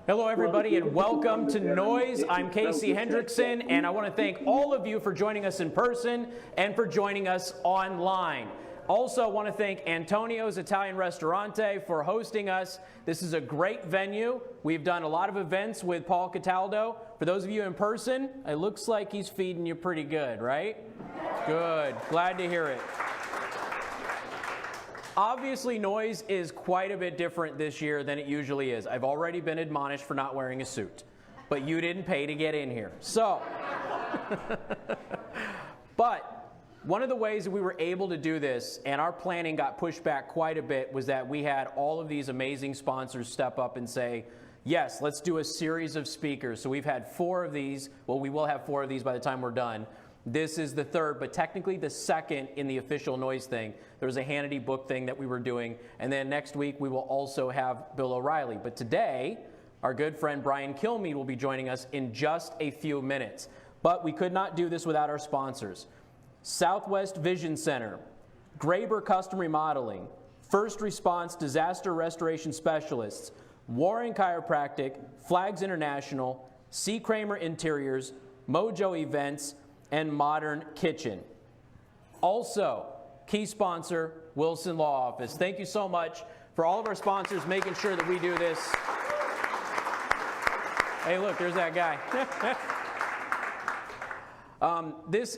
Hello, everybody, and welcome to Noise. I'm Casey Hendrickson, and I want to thank all of you for joining us in person and for joining us online. Also, I want to thank Antonio's Italian Ristorante for hosting us. This is a great venue. We've done a lot of events with Paul Cataldo. For those of you in person, it looks like he's feeding you pretty good, right? Good. Glad to hear it. Obviously, Noise is quite a bit different this year than it usually is. I've already been admonished for not wearing a suit, but you didn't pay to get in here. So, but one of the ways that we were able to do this, and our planning got pushed back quite a bit, was that we had all of these amazing sponsors step up and say, yes, let's do a series of speakers. So we've had 4 of these. Well, we will have 4 of these by the time we're done. This is the 3rd, but technically the 2nd in the official Noise thing. There was a Hannity book thing that we were doing, and then next week we will also have Bill O'Reilly. But today, our good friend Brian Kilmeade will be joining us in just a few minutes. But we could not do this without our sponsors. Southwest Vision Center, Graber Custom Remodeling, First Response Disaster Restoration Specialists, Warren Chiropractic, Flags International, C. Kramer Interiors, Mojo Events, and Modern Kitchen. Also, key sponsor, Wilson Law Office. Thank you so much for all of our sponsors making sure that we do this. Hey, look, there's that guy. This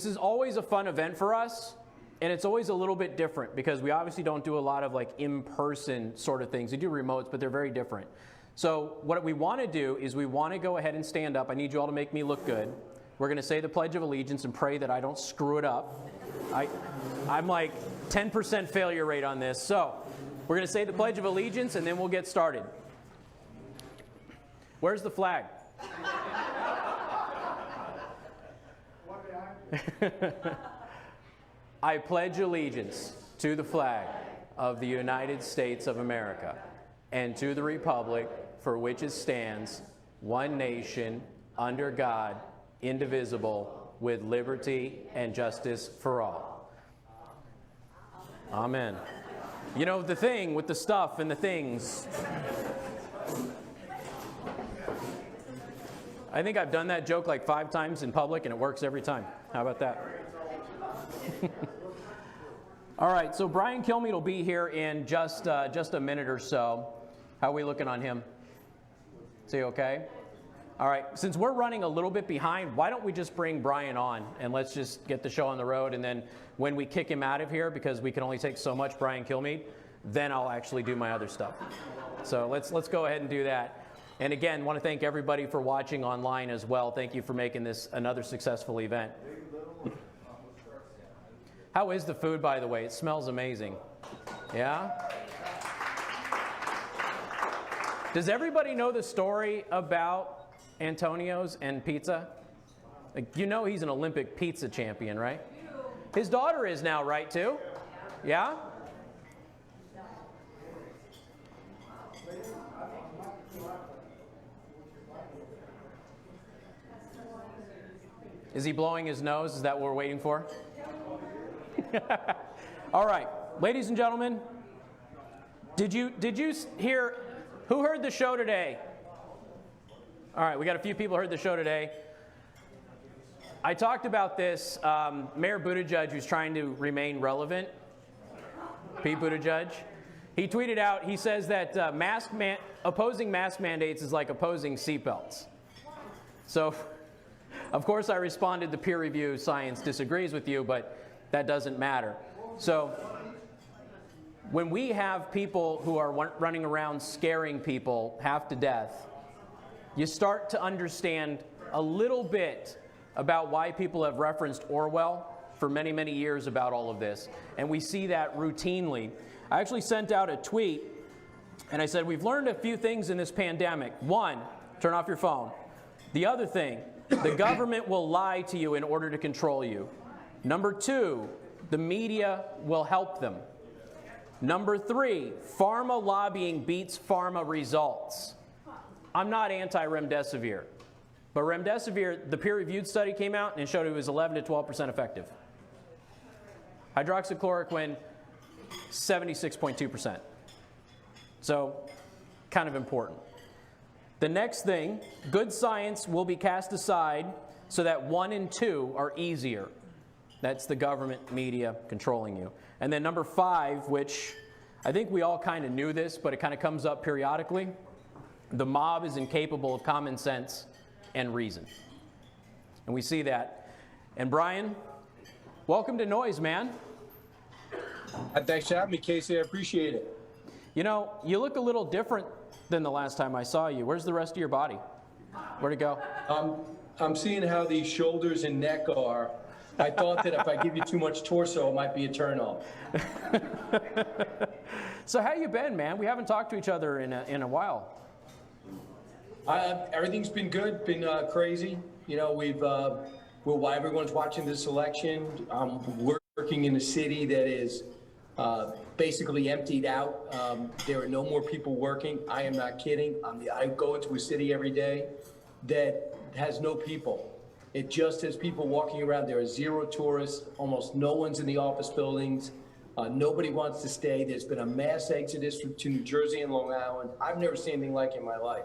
is always a fun event for us, and it's always a little bit different because we obviously don't do a lot of like in-person sort of things. We do remotes, but they're very different. So what we want to do is we want to go ahead and stand up. I need you all to make me look good. We're going to say the Pledge of Allegiance and pray that I don't screw it up. I'm like 10% failure rate on this. So we're going to say the Pledge of Allegiance, and then we'll get started. Where's the flag? I pledge allegiance to the flag of the United States of America and to the republic for which it stands, one nation, under God, indivisible, with liberty and justice for all. Amen. You know, the thing with the stuff and the things. I think I've done that joke like 5 times in public, and it works every time. How about that? All right, so Brian Kilmeade will be here in just a minute or so. How are we looking on him? Is he okay? All right, since we're running a little bit behind, why don't we just bring Brian on and let's just get the show on the road, and then when we kick him out of here, because we can only take so much Brian Kilmeade, then I'll actually do my other stuff. So let's go ahead and do that. And again, want to thank everybody for watching online as well. Thank you for making this another successful event. How is the food, by the way? It smells amazing. Yeah? Does everybody know the story about Antonio's and pizza? Like, you know he's an Olympic pizza champion, right? His daughter is now, right, too? Yeah? Is he blowing his nose? Is that what we're waiting for? All right, ladies and gentlemen, did you hear, who heard the show today? All right, we got a few people who heard the show today. I talked about this, Mayor Buttigieg, who's trying to remain relevant, Pete Buttigieg. He tweeted out, he says that opposing mask mandates is like opposing seatbelts. So, of course, I responded, the peer review science disagrees with you, but that doesn't matter. So when we have people who are running around scaring people half to death, you start to understand a little bit about why people have referenced Orwell for many, many years about all of this. And we see that routinely. I actually sent out a tweet, and I said, we've learned a few things in this pandemic. 1, turn off your phone. The other thing, the government will lie to you in order to control you. Number 2, the media will help them. Number 3, pharma lobbying beats pharma results. I'm not anti-remdesivir, but remdesivir, the peer-reviewed study came out and it showed it was 11 to 12% effective. Hydroxychloroquine, 76.2%. So kind of important. The next thing, good science will be cast aside so that 1 and 2 are easier. That's the government media controlling you. And then number 5, which I think we all kind of knew this, but it kind of comes up periodically. The mob is incapable of common sense and reason. And we see that. And Brian, welcome to Noise, man. Thanks for having me, Casey. I appreciate it. You know, you look a little different than the last time I saw you. Where's the rest of your body? Where'd it go? I'm seeing how the shoulders and neck are. I thought that if I give you too much torso, it might be a turn off. So how you been, man? We haven't talked to each other in a while. Everything's been good, been crazy. You know, while everyone's watching this election, I'm working in a city that is basically emptied out. There are no more people working. I am not kidding. I go into a city every day that has no people. It just has people walking around. There are 0 tourists. Almost no one's in the office buildings. Nobody wants to stay. There's been a mass exodus to New Jersey and Long Island. I've never seen anything like it in my life.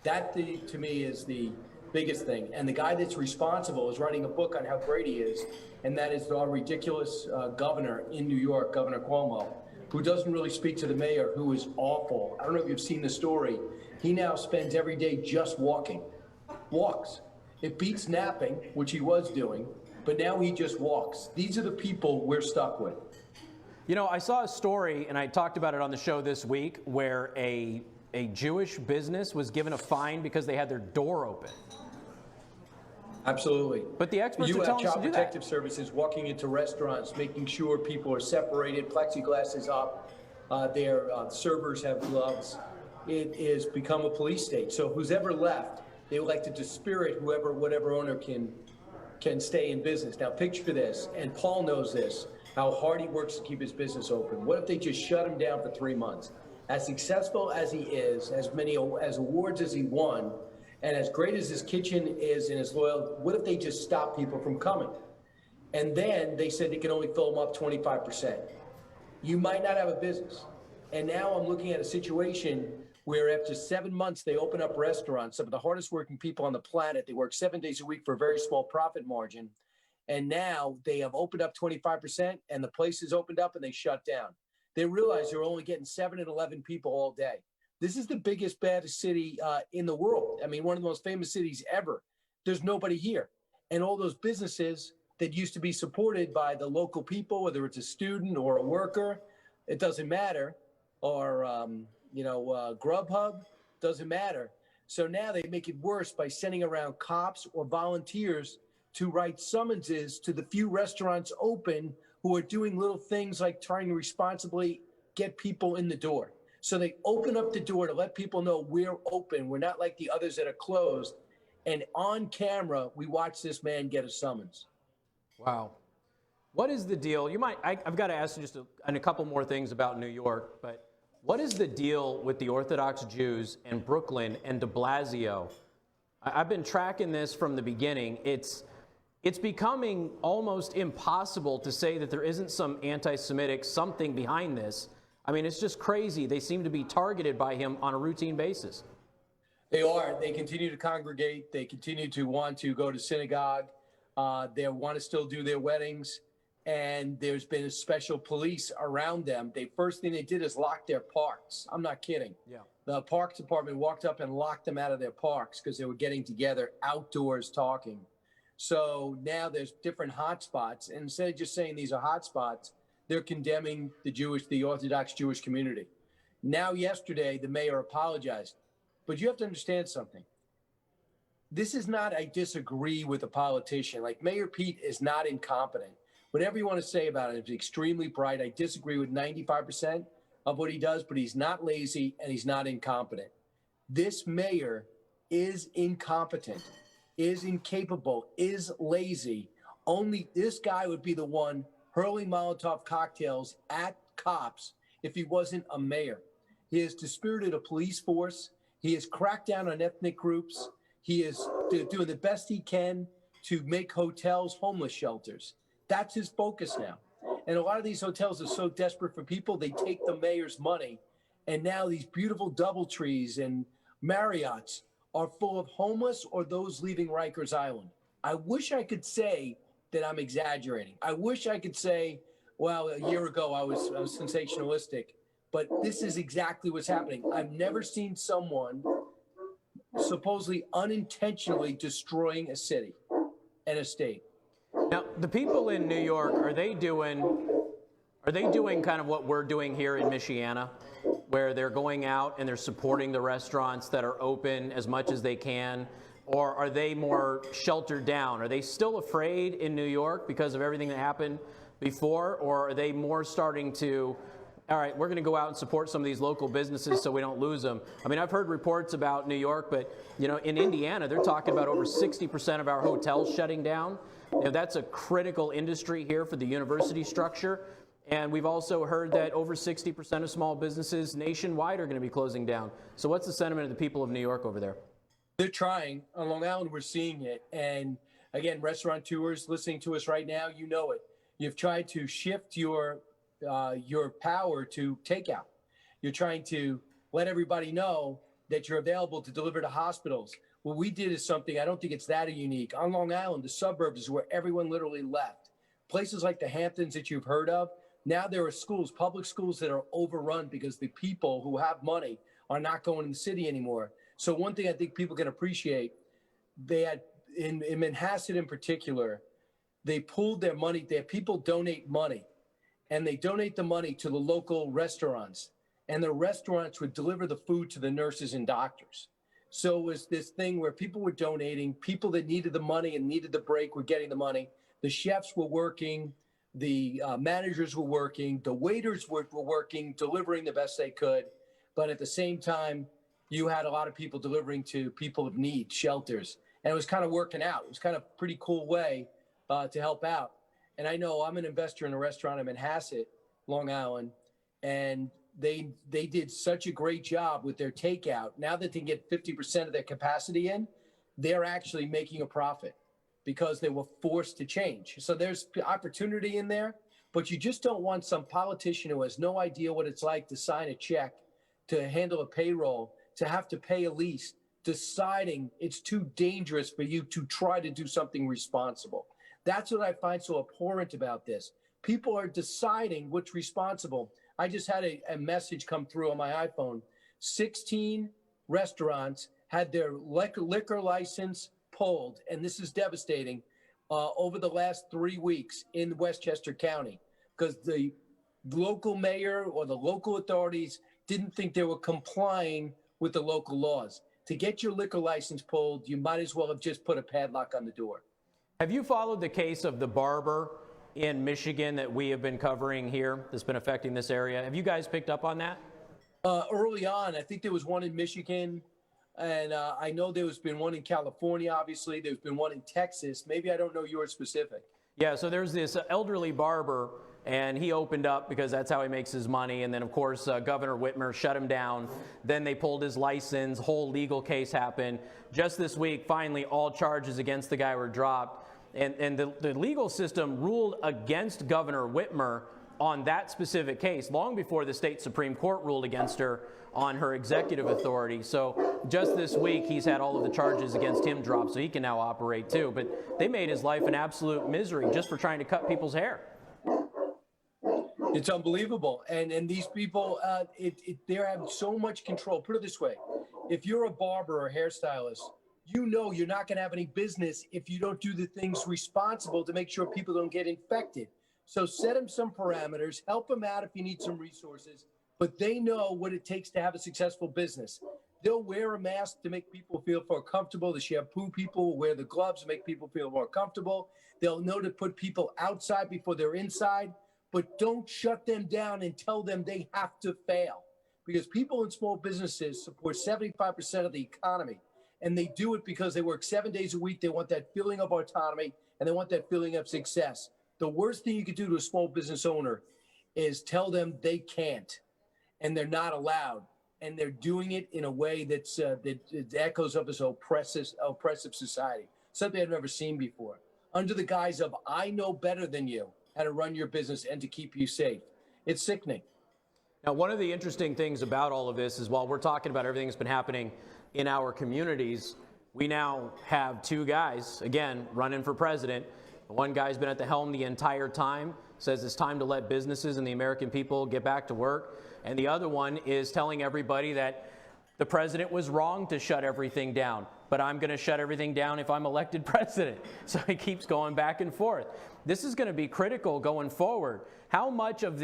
That, to me, is the biggest thing. And the guy that's responsible is writing a book on how great he is, and that is our ridiculous governor in New York, Governor Cuomo, who doesn't really speak to the mayor, who is awful. I don't know if you've seen the story. He now spends every day just walking. Walks. It beats napping, which he was doing, but now he just walks. These are the people we're stuck with. You know, I saw a story, and I talked about it on the show this week, where a Jewish business was given a fine because they had their door open. Absolutely. But the experts are telling us to do that. Child Protective Services walking into restaurants, making sure people are separated, plexiglass is up, their servers have gloves. It has become a police state. So who's ever left, they would like to dispirit whatever owner can stay in business. Now picture this, and Paul knows this, how hard he works to keep his business open. What if they just shut him down for 3 months? As successful as he is, as many as awards as he won, and as great as his kitchen is and his loyal, what if they just stop people from coming? And then they said they can only fill them up 25%. You might not have a business. And now I'm looking at a situation where after 7 months, they open up restaurants, some of the hardest working people on the planet. They work 7 days a week for a very small profit margin. And now they have opened up 25% and the place is opened up and they shut down. They realize they're only getting 7 and 11 people all day. This is the biggest, baddest city in the world. I mean, one of the most famous cities ever. There's nobody here. And all those businesses that used to be supported by the local people, whether it's a student or a worker, it doesn't matter, or, Grubhub, doesn't matter. So now they make it worse by sending around cops or volunteers to write summonses to the few restaurants open who are doing little things like trying to responsibly get people in the door. So they open up the door to let people know we're open. We're not like the others that are closed. And on camera, we watch this man get a summons. Wow. What is the deal? I've got to ask you just a couple more things about New York, but what is the deal with the Orthodox Jews and Brooklyn and de Blasio? I've been tracking this from the beginning. It's becoming almost impossible to say that there isn't some anti-Semitic something behind this. I mean, it's just crazy. They seem to be targeted by him on a routine basis. They are. They continue to congregate. They continue to want to go to synagogue. They want to still do their weddings. And there's been a special police around them. The first thing they did is lock their parks. I'm not kidding. Yeah. The parks department walked up and locked them out of their parks because they were getting together outdoors talking. So now there's different hotspots. And instead of just saying these are hotspots, they're condemning the Orthodox Jewish community. Now, yesterday, the mayor apologized. But you have to understand something. This is not, I disagree with a politician. Like, Mayor Pete is not incompetent. Whatever you want to say about it, he's extremely bright. I disagree with 95% of what he does, but he's not lazy and he's not incompetent. This mayor is incompetent, is incapable, is lazy. Only this guy would be the one hurling Molotov cocktails at cops if he wasn't a mayor. He has dispirited a police force. He has cracked down on ethnic groups. He is doing the best he can to make hotels homeless shelters. That's his focus now. And a lot of these hotels are so desperate for people, they take the mayor's money And now these beautiful DoubleTrees and Marriotts are full of homeless or those leaving Rikers Island. I wish I could say that I'm exaggerating. I wish I could say, well, a year ago I was sensationalistic, but this is exactly what's happening. I've never seen someone supposedly unintentionally destroying a city and a state. Now, the people in New York, are they doing kind of what we're doing here in Michiana, where they're going out and they're supporting the restaurants that are open as much as they can? Or are they more sheltered down? Are they still afraid in New York because of everything that happened before? Or are they more starting to, all right, we're going to go out and support some of these local businesses so we don't lose them? I mean, I've heard reports about New York, but in Indiana, they're talking about over 60% of our hotels shutting down. That's a critical industry here for the university structure. And we've also heard that over 60% of small businesses nationwide are going to be closing down. So what's the sentiment of the people of New York over there? They're trying. On Long Island, we're seeing it. And again, restaurateurs listening to us right now, you know it. You've tried to shift your power to takeout. You're trying to let everybody know that you're available to deliver to hospitals. What we did is something, I don't think it's that unique. On Long Island, the suburbs is where everyone literally left. Places like the Hamptons that you've heard of, now there are schools, public schools that are overrun because the people who have money are not going to the city anymore. So one thing I think people can appreciate, they had, in Manhasset in particular, they pooled their money. They had people donate money, and they donate the money to the local restaurants, and the restaurants would deliver the food to the nurses and doctors. So it was this thing where people were donating, people that needed the money and needed the break were getting the money. The chefs were working, the managers were working, the waiters were working, delivering the best they could. But at the same time, you had a lot of people delivering to people of need, shelters. And it was kind of working out. It was kind of a pretty cool way to help out. And I know I'm an investor in a restaurant in Manhasset, Long Island, and they did such a great job with their takeout. Now that they get 50% of their capacity in, they're actually making a profit because they were forced to change. So there's opportunity in there, but you just don't want some politician who has no idea what it's like to sign a check, to handle a payroll, to have to pay a lease, deciding it's too dangerous for you to try to do something responsible. That's what I find so abhorrent about this. People are deciding what's responsible. I just had a message come through on my iPhone. 16 restaurants had their liquor license pulled, and this is devastating, over the last 3 weeks in Westchester County because the local mayor or the local authorities didn't think they were complying with the local laws. To get your liquor license pulled, you might as well have just put a padlock on the door. Have you followed the case of the barber in Michigan that we have been covering here that's been affecting this area? Have you guys picked up on that? Early on, I think there was one in Michigan, and I know there's been one in California, obviously. There's been one in Texas. Maybe I don't know yours specific. Yeah, so there's this elderly barber, and he opened up because that's how he makes his money. And then, of course, Governor Whitmer shut him down. Then they pulled his license. Whole legal case happened. Just this week, finally, all charges against the guy were dropped. And the legal system ruled against Governor Whitmer on that specific case long before the state Supreme Court ruled against her on her executive authority. So just this week, he's had all of the charges against him dropped, so he can now operate too. But they made his life an absolute misery just for trying to cut people's hair. It's unbelievable. And these people, they have so much control. Put it this way. If you're a barber or a hairstylist, you know you're not going to have any business if you don't do the things responsible to make sure people don't get infected. So set them some parameters, help them out if you need some resources, but they know what it takes to have a successful business. They'll wear a mask to make people feel more comfortable. The shampoo people will wear the gloves to make people feel more comfortable. They'll know to put people outside before they're inside, but don't shut them down and tell them they have to fail. Because people in small businesses support 75% of the economy. And they do it because they work 7 days a week. They want that feeling of autonomy, and they want that feeling of success. The worst thing you could do to a small business owner is tell them they can't, and they're not allowed. And they're doing it in a way that echoes of this oppressive society, something I've never seen before, under the guise of, I know better than you how to run your business and to keep you safe. It's sickening. Now, one of the interesting things about all of this is while we're talking about everything that's been happening in our communities, we now have two guys, again, running for president. One guy's been at the helm the entire time, says it's time to let businesses and the American people get back to work. And the other one is telling everybody that the president was wrong to shut everything down, but I'm going to shut everything down if I'm elected president. So he keeps going back and forth. This is going to be critical going forward. How much of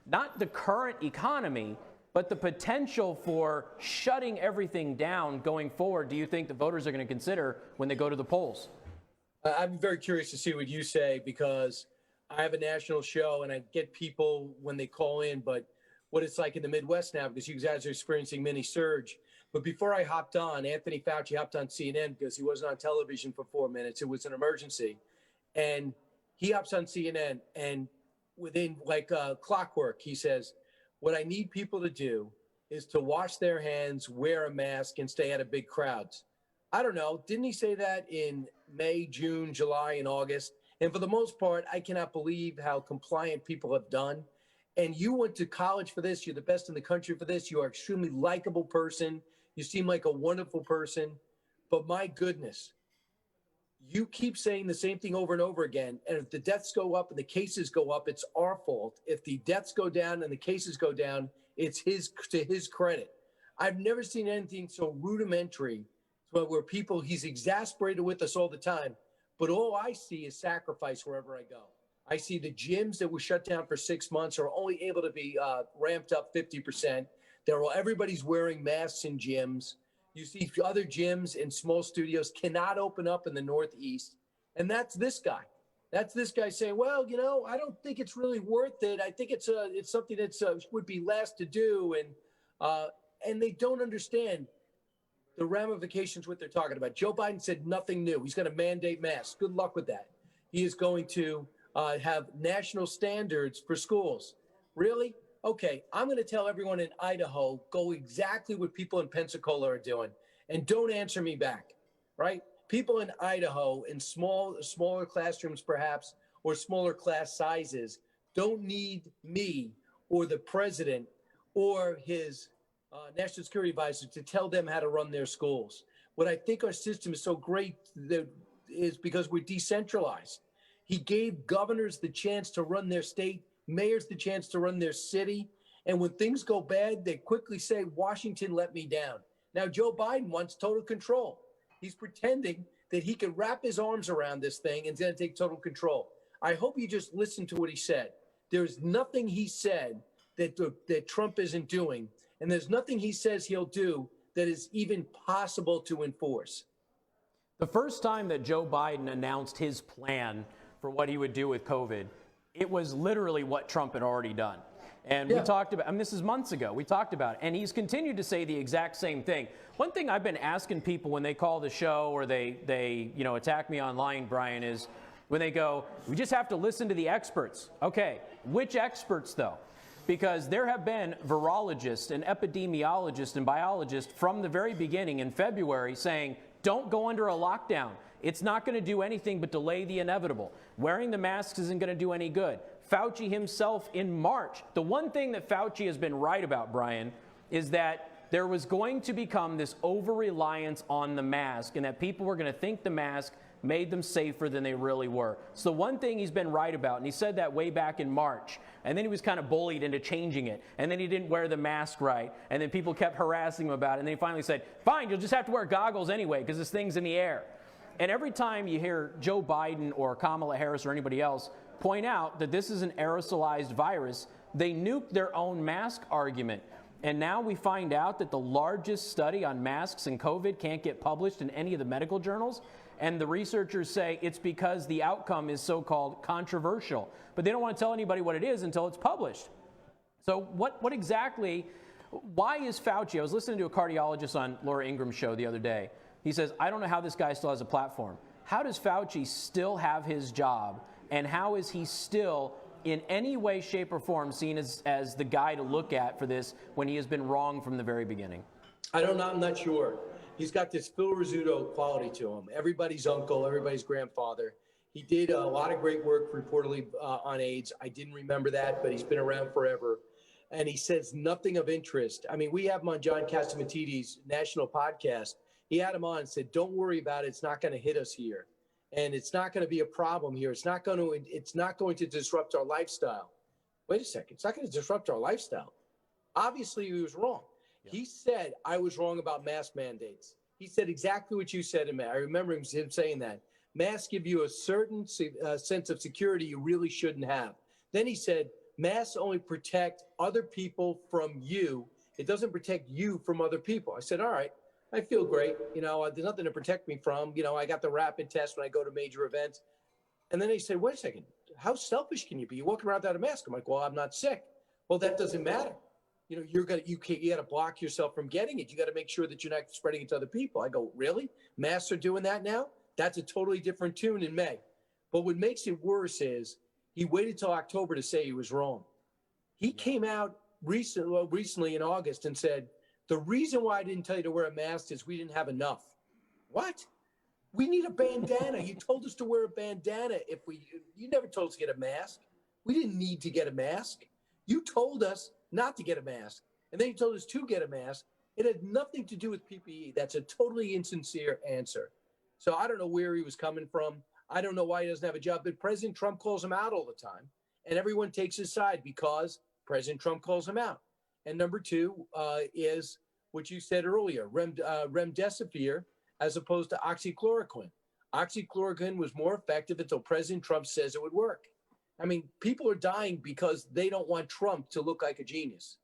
not the current economy, but the potential for shutting everything down going forward, do you think the voters are going to consider when they go to the polls? I'm very curious to see what you say, because I have a national show and I get people when they call in, but what it's like in the Midwest now, because you guys are experiencing mini surge. But before I hopped on, Anthony Fauci hopped on CNN because he wasn't on television for 4 minutes. It was an emergency. And he hops on CNN, and within clockwork, he says, what I need people to do is to wash their hands, wear a mask, and stay out of big crowds. I don't know. Didn't he say that in May, June, July, and August? And for the most part, I cannot believe how compliant people have done. And you went to college for this. You're the best in the country for this. You are an extremely likable person. You seem like a wonderful person. But my goodness, you keep saying the same thing over and over again. And if the deaths go up and the cases go up, it's our fault. If the deaths go down and the cases go down, it's to his credit. I've never seen anything so rudimentary where he's exasperated with us all the time. But all I see is sacrifice wherever I go. I see the gyms that were shut down for 6 months are only able to be ramped up 50%. Everybody's wearing masks in gyms. You see other gyms and small studios cannot open up in the Northeast. And that's this guy. That's this guy saying, well, I don't think it's really worth it. I think it's something that would be last to do. And they don't understand the ramifications, what they're talking about. Joe Biden said nothing new. He's going to mandate masks. Good luck with that. He is going to have national standards for schools. Really? Okay, I'm going to tell everyone in Idaho, go exactly what people in Pensacola are doing, and don't answer me back, right? People in Idaho in smaller classrooms perhaps, or smaller class sizes, don't need me or the president or his national security advisor to tell them how to run their schools. What I think our system is so great is because we're decentralized. He gave governors the chance to run their state, mayors the chance to run their city. And when things go bad, they quickly say, Washington let me down. Now, Joe Biden wants total control. He's pretending that he can wrap his arms around this thing and then take total control. I hope you just listen to what he said. There's nothing he said that Trump isn't doing. And there's nothing he says he'll do that is even possible to enforce. The first time that Joe Biden announced his plan for what he would do with COVID, it was literally what Trump had already done. And we talked about, this is months ago, we talked about it, and he's continued to say the exact same thing. One thing I've been asking people when they call the show or they attack me online, Brian, is when they go, we just have to listen to the experts. Okay, which experts though? Because there have been virologists and epidemiologists and biologists from the very beginning in February saying, don't go under a lockdown. It's not going to do anything but delay the inevitable. Wearing the masks isn't going to do any good. Fauci himself in March, the one thing that Fauci has been right about, Brian, is that there was going to become this over-reliance on the mask and that people were going to think the mask made them safer than they really were. So the one thing he's been right about, and he said that way back in March, and then he was kind of bullied into changing it, and then he didn't wear the mask right, and then people kept harassing him about it, and then he finally said, fine, you'll just have to wear goggles anyway because this thing's in the air. And every time you hear Joe Biden or Kamala Harris or anybody else point out that this is an aerosolized virus, they nuke their own mask argument. And now we find out that the largest study on masks and COVID can't get published in any of the medical journals. And the researchers say it's because the outcome is so-called controversial. But they don't want to tell anybody what it is until it's published. So what exactly, why is Fauci? I was listening to a cardiologist on Laura Ingram's show the other day. He says, I don't know how this guy still has a platform. How does Fauci still have his job? And how is he still in any way, shape, or form seen as the guy to look at for this when he has been wrong from the very beginning? I don't know. I'm not sure. He's got this Phil Rizzuto quality to him. Everybody's uncle, everybody's grandfather. He did a lot of great work reportedly on AIDS. I didn't remember that, but he's been around forever. and he says nothing of interest. I mean, we have him on John Catsimatidis' national podcast. He had him on and said, don't worry about it. It's not going to hit us here. And it's not going to be a problem here. It's not going to disrupt our lifestyle. Wait a second. It's not going to disrupt our lifestyle. Obviously, he was wrong. Yeah. He said, I was wrong about mask mandates. He said exactly what you said to me. I remember him saying that. Masks give you a certain sense of security you really shouldn't have. Then he said, masks only protect other people from you. It doesn't protect you from other people. I said, all right, I feel great. You know, there's nothing to protect me from. You know, I got the rapid test when I go to major events. And then he said, wait a second, how selfish can you be? You're walking around without a mask. I'm like, well, I'm not sick. Well, that doesn't matter. You know, you got to block yourself from getting it. You got to make sure that you're not spreading it to other people. I go, really? Masks are doing that now? That's a totally different tune in May. But what makes it worse is he waited till October to say he was wrong. He came out recently in August and said, the reason why I didn't tell you to wear a mask is we didn't have enough. What? We need a bandana. You told us to wear a bandana. You never told us to get a mask. We didn't need to get a mask. You told us not to get a mask. And then you told us to get a mask. It had nothing to do with PPE. That's a totally insincere answer. So I don't know where he was coming from. I don't know why he doesn't have a job, but President Trump calls him out all the time. And everyone takes his side because President Trump calls him out. And number two is what you said earlier, remdesivir as opposed to oxychloroquine. Oxychloroquine was more effective until President Trump says it would work. I mean, people are dying because they don't want Trump to look like a genius.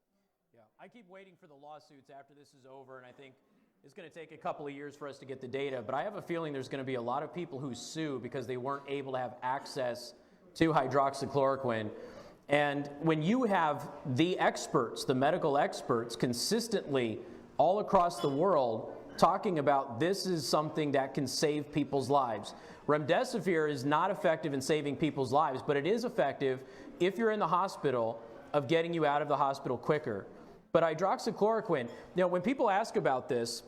Yeah, I keep waiting for the lawsuits after this is over, and I think it's going to take a couple of years for us to get the data, but I have a feeling there's going to be a lot of people who sue because they weren't able to have access to hydroxychloroquine. And when you have the experts, the medical experts, consistently all across the world talking about this is something that can save people's lives. Remdesivir is not effective in saving people's lives, but it is effective if you're in the hospital of getting you out of the hospital quicker. But hydroxychloroquine, you know, when people ask about this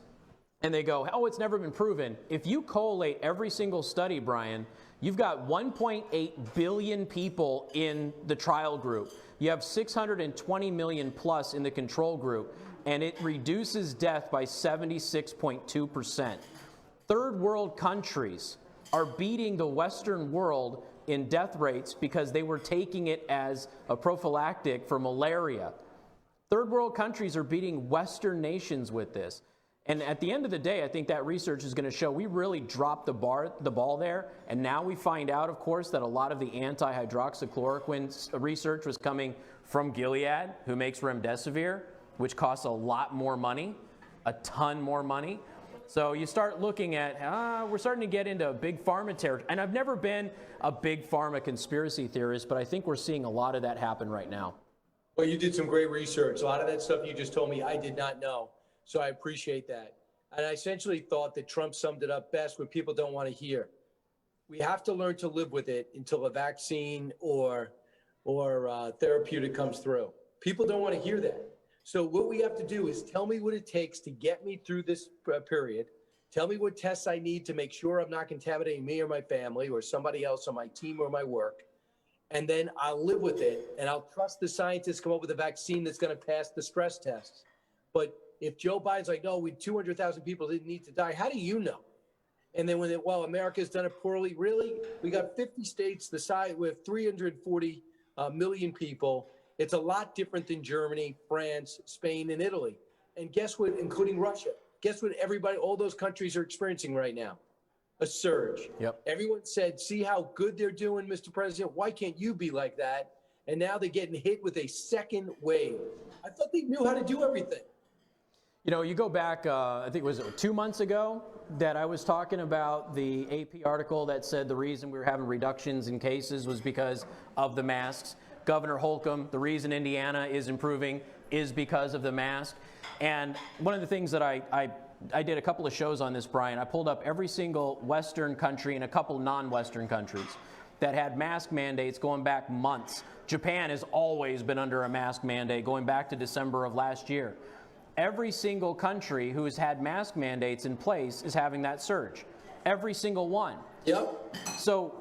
and they go, oh, it's never been proven. If you collate every single study, Brian, you've got 1.8 billion people in the trial group. You have 620 million plus in the control group, and it reduces death by 76.2%. Third world countries are beating the Western world in death rates because they were taking it as a prophylactic for malaria. Third world countries are beating Western nations with this. And at the end of the day, I think that research is going to show we really dropped the ball there. And now we find out, of course, that a lot of the anti-hydroxychloroquine research was coming from Gilead, who makes remdesivir, which costs a lot more money, a ton more money. So you start looking at, we're starting to get into big pharma territory. And I've never been a big pharma conspiracy theorist, but I think we're seeing a lot of that happen right now. Well, you did some great research. A lot of that stuff you just told me I did not know. So I appreciate that. And I essentially thought that Trump summed it up best when people don't want to hear. We have to learn to live with it until a vaccine or therapeutic comes through. People don't want to hear that. So what we have to do is tell me what it takes to get me through this period. Tell me what tests I need to make sure I'm not contaminating me or my family or somebody else on my team or my work. And then I'll live with it, and I'll trust the scientists come up with a vaccine that's going to pass the stress tests. But if Joe Biden's like, no, 200,000 people didn't need to die, how do you know? And then America's done it poorly, really? We got 50 states the size with 340 million people. It's a lot different than Germany, France, Spain, and Italy. And guess what, including Russia, guess what all those countries are experiencing right now? A surge. Yep. Everyone said, see how good they're doing, Mr. President? Why can't you be like that? And now they're getting hit with a second wave. I thought they knew how to do everything. You know, you go back, I think it was 2 months ago that I was talking about the AP article that said the reason we were having reductions in cases was because of the masks. Governor Holcomb, the reason Indiana is improving is because of the mask. And one of the things that I did a couple of shows on this, Brian. I pulled up every single Western country and a couple non-Western countries that had mask mandates going back months. Japan has always been under a mask mandate going back to December of last year. Every single country who has had mask mandates in place is having that surge. Every single one. Yep. So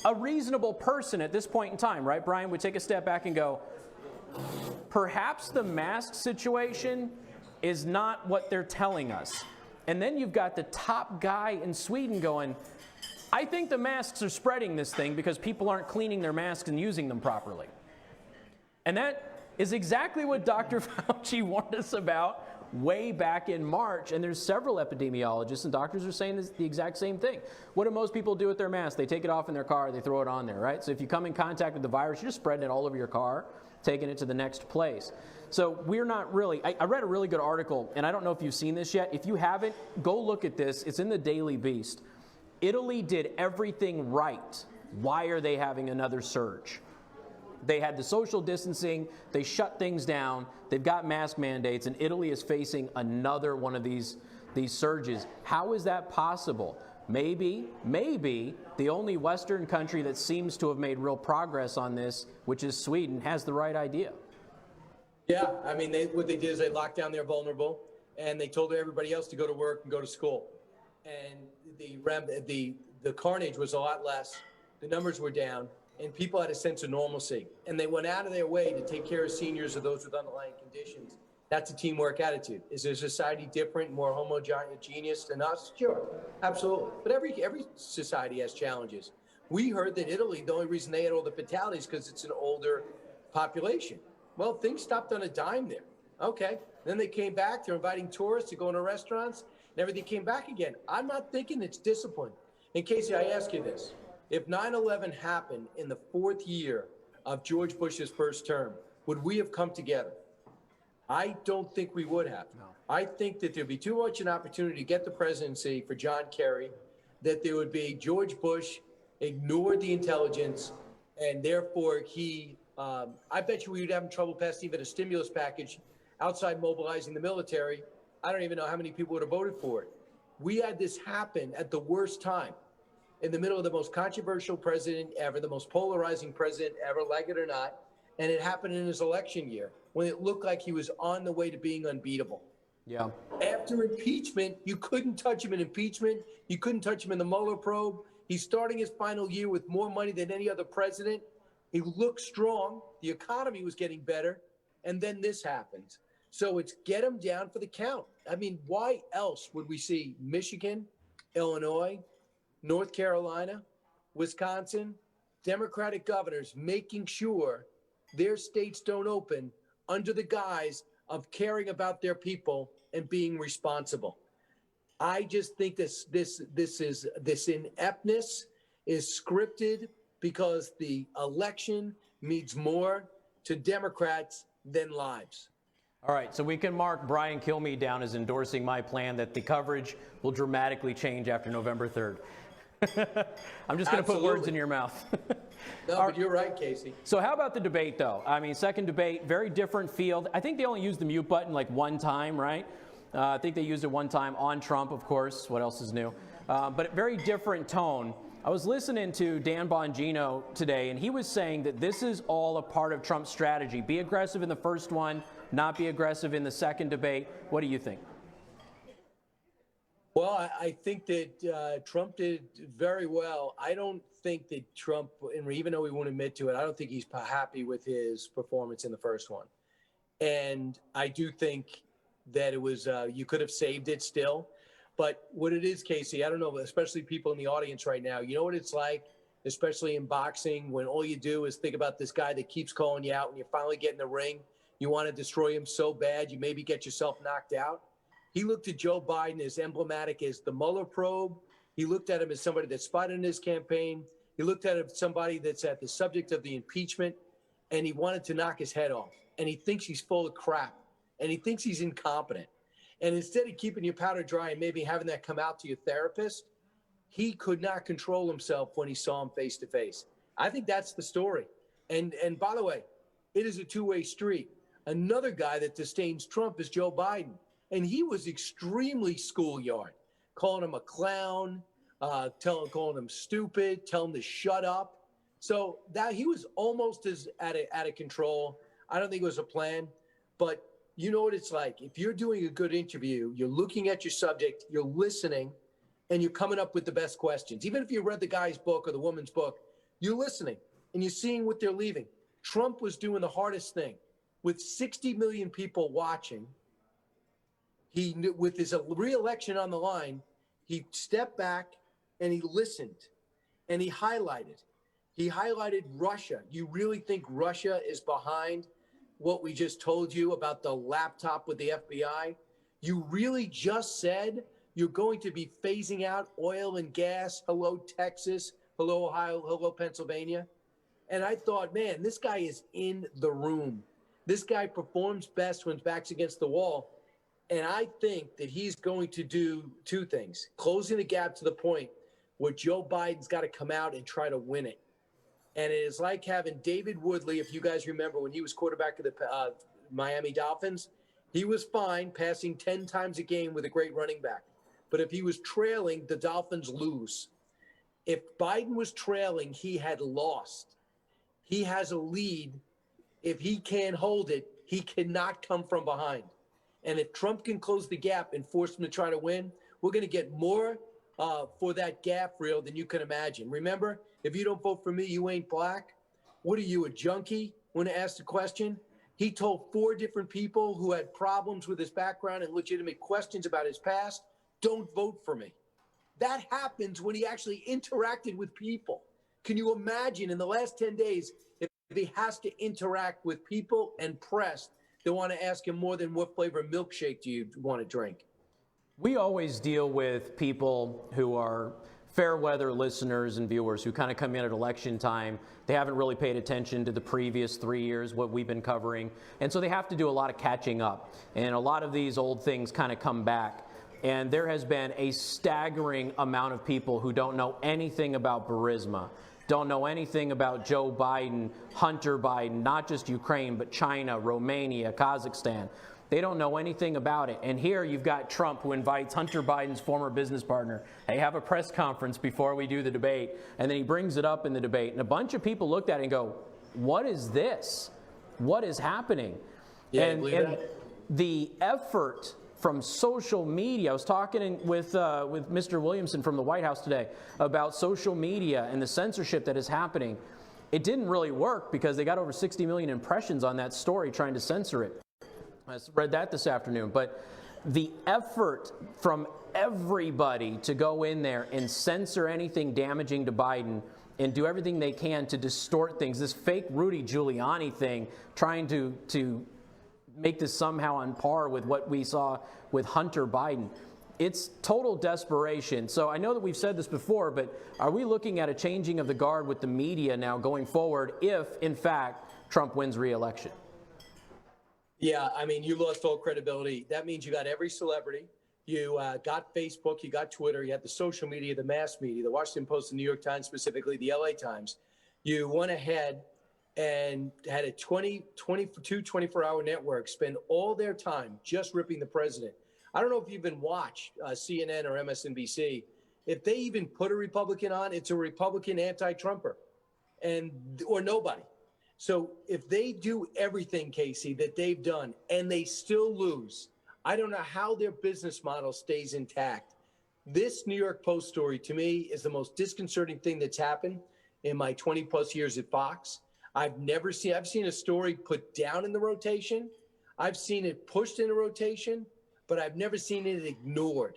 a reasonable person at this point in time, right, Brian, would take a step back and go, perhaps the mask situation is not what they're telling us. And then you've got the top guy in Sweden going, I think the masks are spreading this thing because people aren't cleaning their masks and using them properly. And that is exactly what Dr. Fauci warned us about way back in March. And there's several epidemiologists and doctors are saying the exact same thing. What do most people do with their masks? They take it off in their car, they throw it on there, right? So if you come in contact with the virus, you're just spreading it all over your car, taking it to the next place. So we're not really, I read a really good article, and I don't know if you've seen this yet. If you haven't, go look at this. It's in the Daily Beast. Italy did everything right. Why are they having another surge? They had the social distancing, they shut things down, they've got mask mandates, and Italy is facing another one of these surges. How is that possible? Maybe the only Western country that seems to have made real progress on this, which is Sweden, has the right idea. Yeah, I mean, what they did is they locked down their vulnerable, and they told everybody else to go to work and go to school. And the carnage was a lot less, the numbers were down, and people had a sense of normalcy. And they went out of their way to take care of seniors or those with underlying conditions. That's a teamwork attitude. Is their society different, more homogeneous than us? Sure, absolutely. But every society has challenges. We heard that Italy, the only reason they had all the fatalities because it's an older population. Well, things stopped on a dime there. Okay. Then they came back. They're inviting tourists to go into restaurants, and everything came back again. I'm not thinking it's discipline. And Casey, I ask you this. If 9/11 happened in the 4th year of George Bush's first term, would we have come together? I don't think we would have. No. I think that there'd be too much an opportunity to get the presidency for John Kerry, that there would be George Bush ignored the intelligence, and therefore I bet you we would have trouble passing even a stimulus package outside mobilizing the military. I don't even know how many people would have voted for it. We had this happen at the worst time, in the middle of the most controversial president ever, the most polarizing president ever, like it or not. And it happened in his election year when it looked like he was on the way to being unbeatable. Yeah. After impeachment, you couldn't touch him in impeachment. You couldn't touch him in the Mueller probe. He's starting his final year with more money than any other president. He looked strong. The economy was getting better. And then this happens. So it's get him down for the count. I mean, why else would we see Michigan, Illinois, North Carolina, Wisconsin, Democratic governors making sure their states don't open under the guise of caring about their people and being responsible? I just think this ineptness is scripted because the election means more to Democrats than lives. All right, so we can mark Brian Kilmeade down as endorsing my plan that the coverage will dramatically change after November 3rd. I'm just going to put words in your mouth. No, but you're right, Casey. So how about the debate, though? I mean, second debate, very different field. I think they only used the mute button like one time, right? I think they used it one time on Trump, of course. What else is new? But very different tone. I was listening to Dan Bongino today, and he was saying that this is all a part of Trump's strategy. Be aggressive in the first one, not be aggressive in the second debate. What do you think? Well, I think that Trump did very well. I don't think that Trump, and even though he won't admit to it, I don't think he's happy with his performance in the first one. And I do think that it was, you could have saved it still. But what it is, Casey, I don't know, especially people in the audience right now, you know what it's like, especially in boxing, when all you do is think about this guy that keeps calling you out and you finally get in the ring. You want to destroy him so bad, you maybe get yourself knocked out. He looked at Joe Biden as emblematic as the Mueller probe. He looked at him as somebody that's spotted in his campaign. He looked at him as somebody that's at the subject of the impeachment, and he wanted to knock his head off. And he thinks he's full of crap, and he thinks he's incompetent. And instead of keeping your powder dry and maybe having that come out to your therapist, he could not control himself when he saw him face to face. I think that's the story. And by the way, it is a two-way street. Another guy that disdains Trump is Joe Biden. And he was extremely schoolyard, calling him a clown, calling him stupid, telling him to shut up. So that he was almost as out of control. I don't think it was a plan, but you know what it's like. If you're doing a good interview, you're looking at your subject, you're listening, and you're coming up with the best questions. Even if you read the guy's book or the woman's book, you're listening and you're seeing what they're leaving. Trump was doing the hardest thing. with 60 million people watching, with his re-election on the line, he stepped back and he listened and he highlighted. He highlighted Russia. You really think Russia is behind what we just told you about the laptop with the FBI? You really just said you're going to be phasing out oil and gas. Hello, Texas. Hello, Ohio. Hello, Pennsylvania. And I thought, man, this guy is in the room. This guy performs best when his back's against the wall. And I think that he's going to do two things: closing the gap to the point where Joe Biden's got to come out and try to win it. And it is like having David Woodley, if you guys remember, when he was quarterback of the Miami Dolphins, he was fine passing 10 times a game with a great running back. But if he was trailing, the Dolphins lose. If Biden was trailing, he had lost. He has a lead. If he can't hold it, he cannot come from behind. And if Trump can close the gap and force him to try to win, we're going to get more for that gap reel than you can imagine. Remember, if you don't vote for me, you ain't black. What are you, a junkie? When asked the question, he told 4 different people who had problems with his background and legitimate questions about his past, don't vote for me. That happens when he actually interacted with people. Can you imagine in the last 10 days if he has to interact with people and press that want to ask him more than what flavor milkshake do you want to drink? We always deal with people who are fair weather listeners and viewers who kind of come in at election time. They haven't really paid attention to the previous 3 years, what we've been covering. And so they have to do a lot of catching up. And a lot of these old things kind of come back. And there has been a staggering amount of people who don't know anything about Burisma, don't know anything about Joe Biden, Hunter Biden, not just Ukraine, but China, Romania, Kazakhstan. They don't know anything about it. And here you've got Trump, who invites Hunter Biden's former business partner. Hey, have a press conference before we do the debate. And then he brings it up in the debate. And a bunch of people looked at it and go, what is this? What is happening? Yeah, and the effort from social media, I was talking with Mr. Williamson from the White House today about social media and the censorship that is happening. It didn't really work because they got over 60 million impressions on that story trying to censor it. I read that this afternoon. But the effort from everybody to go in there and censor anything damaging to Biden and do everything they can to distort things, this fake Rudy Giuliani thing, trying to make this somehow on par with what we saw with Hunter Biden. It's total desperation. So I know that we've said this before, but are we looking at a changing of the guard with the media now going forward if, in fact, Trump wins re-election? Yeah, I mean, you lost all credibility. That means you got every celebrity. You got Facebook, you got Twitter, you had the social media, the mass media, the Washington Post, the New York Times, specifically the LA Times. You went ahead and had a 24-hour network spend all their time just ripping the president. I don't know if you even watch CNN or MSNBC. If they even put a Republican on, it's a Republican anti-Trumper or nobody. So if they do everything, Casey, that they've done and they still lose, I don't know how their business model stays intact. This New York Post story, to me, is the most disconcerting thing that's happened in my 20 plus years at Fox. I've seen a story put down in the rotation. I've seen it pushed in a rotation, but I've never seen it ignored.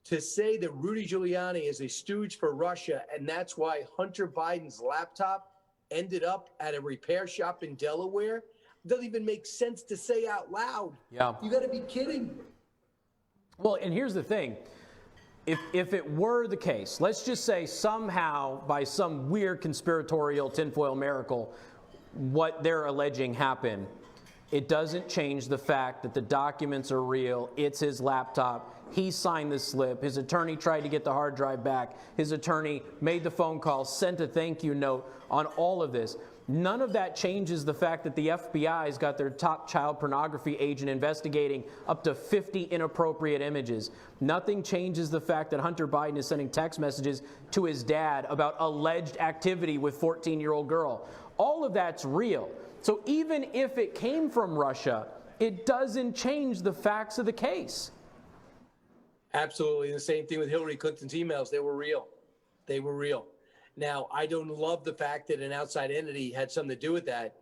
To say that Rudy Giuliani is a stooge for Russia, and that's why Hunter Biden's laptop ended up at a repair shop in Delaware, doesn't even make sense to say out loud. Yeah. You got to be kidding. Well, and here's the thing. If it were the case, let's just say somehow by some weird conspiratorial tinfoil miracle, what they're alleging happened, it doesn't change the fact that the documents are real. It's his laptop. He signed the slip. His attorney tried to get the hard drive back. His attorney made the phone call, sent a thank you note on all of this. None of that changes the fact that the FBI's got their top child pornography agent investigating up to 50 inappropriate images. Nothing changes the fact that Hunter Biden is sending text messages to his dad about alleged activity with 14-year-old girl. All of that's real. So even if it came from Russia, it doesn't change the facts of the case. Absolutely. The same thing with Hillary Clinton's emails. They were real. They were real. Now, I don't love the fact that an outside entity had something to do with that,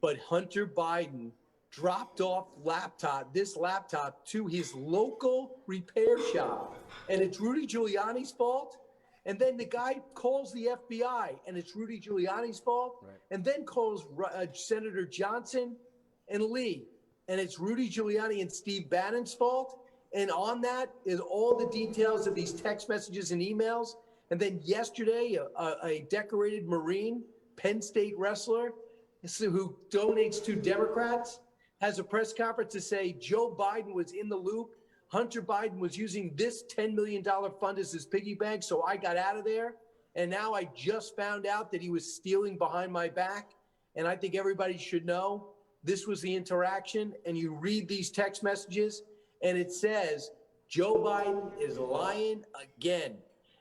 but Hunter Biden dropped off this laptop to his local repair shop, and it's Rudy Giuliani's fault. And then the guy calls the FBI, and it's Rudy Giuliani's fault. Right. And then calls Senator Johnson and Lee, and it's Rudy Giuliani and Steve Bannon's fault. And on that is all the details of these text messages and emails. And then yesterday, a decorated Marine, Penn State wrestler, who donates to Democrats, has a press conference to say Joe Biden was in the loop. Hunter Biden was using this $10 million fund as his piggy bank, so I got out of there. And now I just found out that he was stealing behind my back. And I think everybody should know this was the interaction. And you read these text messages, and it says Joe Biden is lying again.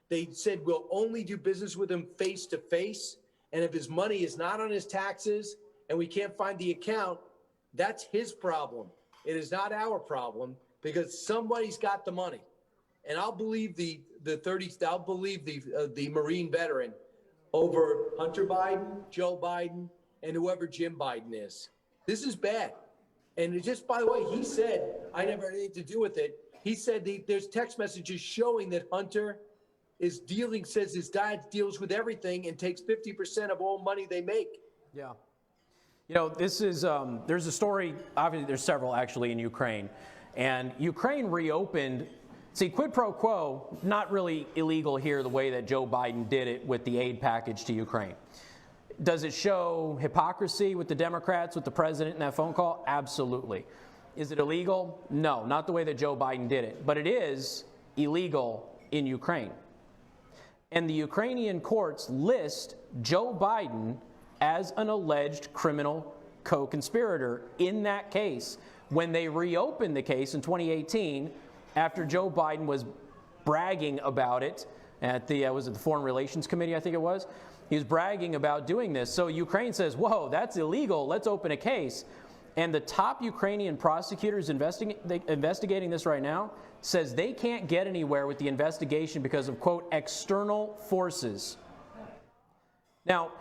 They said we'll only do business with him face to face. And if his money is not on his taxes and we can't find the account, that's his problem. It is not our problem, because somebody's got the money. And I'll believe the Marine veteran over Hunter Biden, Joe Biden, and whoever Jim Biden is. This is bad. And it just, by the way, he said, I never had anything to do with it. He said there's text messages showing that Hunter is dealing, says his dad deals with everything and takes 50% of all money they make. Yeah. You know, this is, there's a story, obviously there's several actually in Ukraine. And Ukraine reopened, see, quid pro quo, not really illegal here the way that Joe Biden did it with the aid package to Ukraine. Does it show hypocrisy with the Democrats, with the president in that phone call? Absolutely. Is it illegal? No, not the way that Joe Biden did it. But it is illegal in Ukraine. And the Ukrainian courts list Joe Biden as an alleged criminal co-conspirator in that case. When they reopened the case in 2018, after Joe Biden was bragging about it at the, was it the Foreign Relations Committee, I think it was? He was bragging about doing this. So Ukraine says, whoa, that's illegal. Let's open a case. And the top Ukrainian prosecutors investigating this right now says they can't get anywhere with the investigation because of, quote, external forces. Now,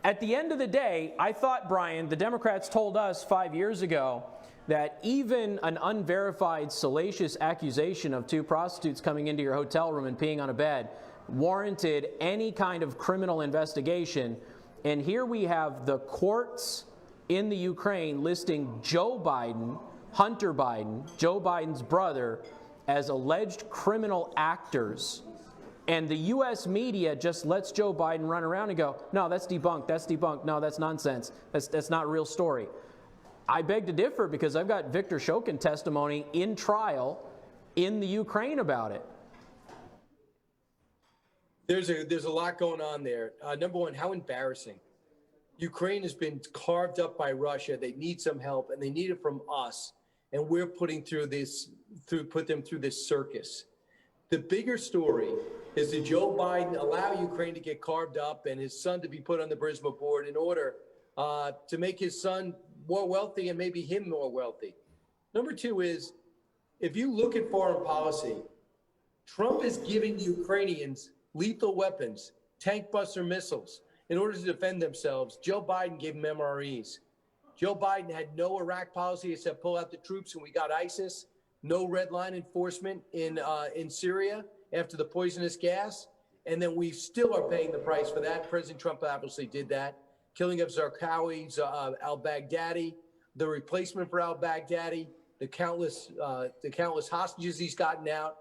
at the end of the day, I thought, Brian, the Democrats told us 5 years ago that even an unverified, salacious accusation of two prostitutes coming into your hotel room and peeing on a bed warranted any kind of criminal investigation. And here we have the courts in the Ukraine listing Joe Biden, Hunter Biden, Joe Biden's brother, as alleged criminal actors. And the U.S. media just lets Joe Biden run around and go, no, that's debunked, no, that's nonsense, that's not a real story. I beg to differ, because I've got Viktor Shokin testimony in trial in the Ukraine about it. There's a lot going on there. Number one, how embarrassing. Ukraine has been carved up by Russia. They need some help, and they need it from us. And we're put them through this circus. The bigger story is that Joe Biden allow Ukraine to get carved up and his son to be put on the Burisma board in order to make his son more wealthy and maybe him more wealthy. Number two is, if you look at foreign policy, Trump is giving the Ukrainians lethal weapons, tank buster missiles, in order to defend themselves. Joe Biden gave them MREs. Joe Biden had no Iraq policy except pull out the troops when we got ISIS, no red line enforcement in Syria after the poisonous gas, and then we still are paying the price for that. President Trump obviously did that. Killing of Zarqawi, al-Baghdadi, the replacement for al-Baghdadi, the countless hostages he's gotten out,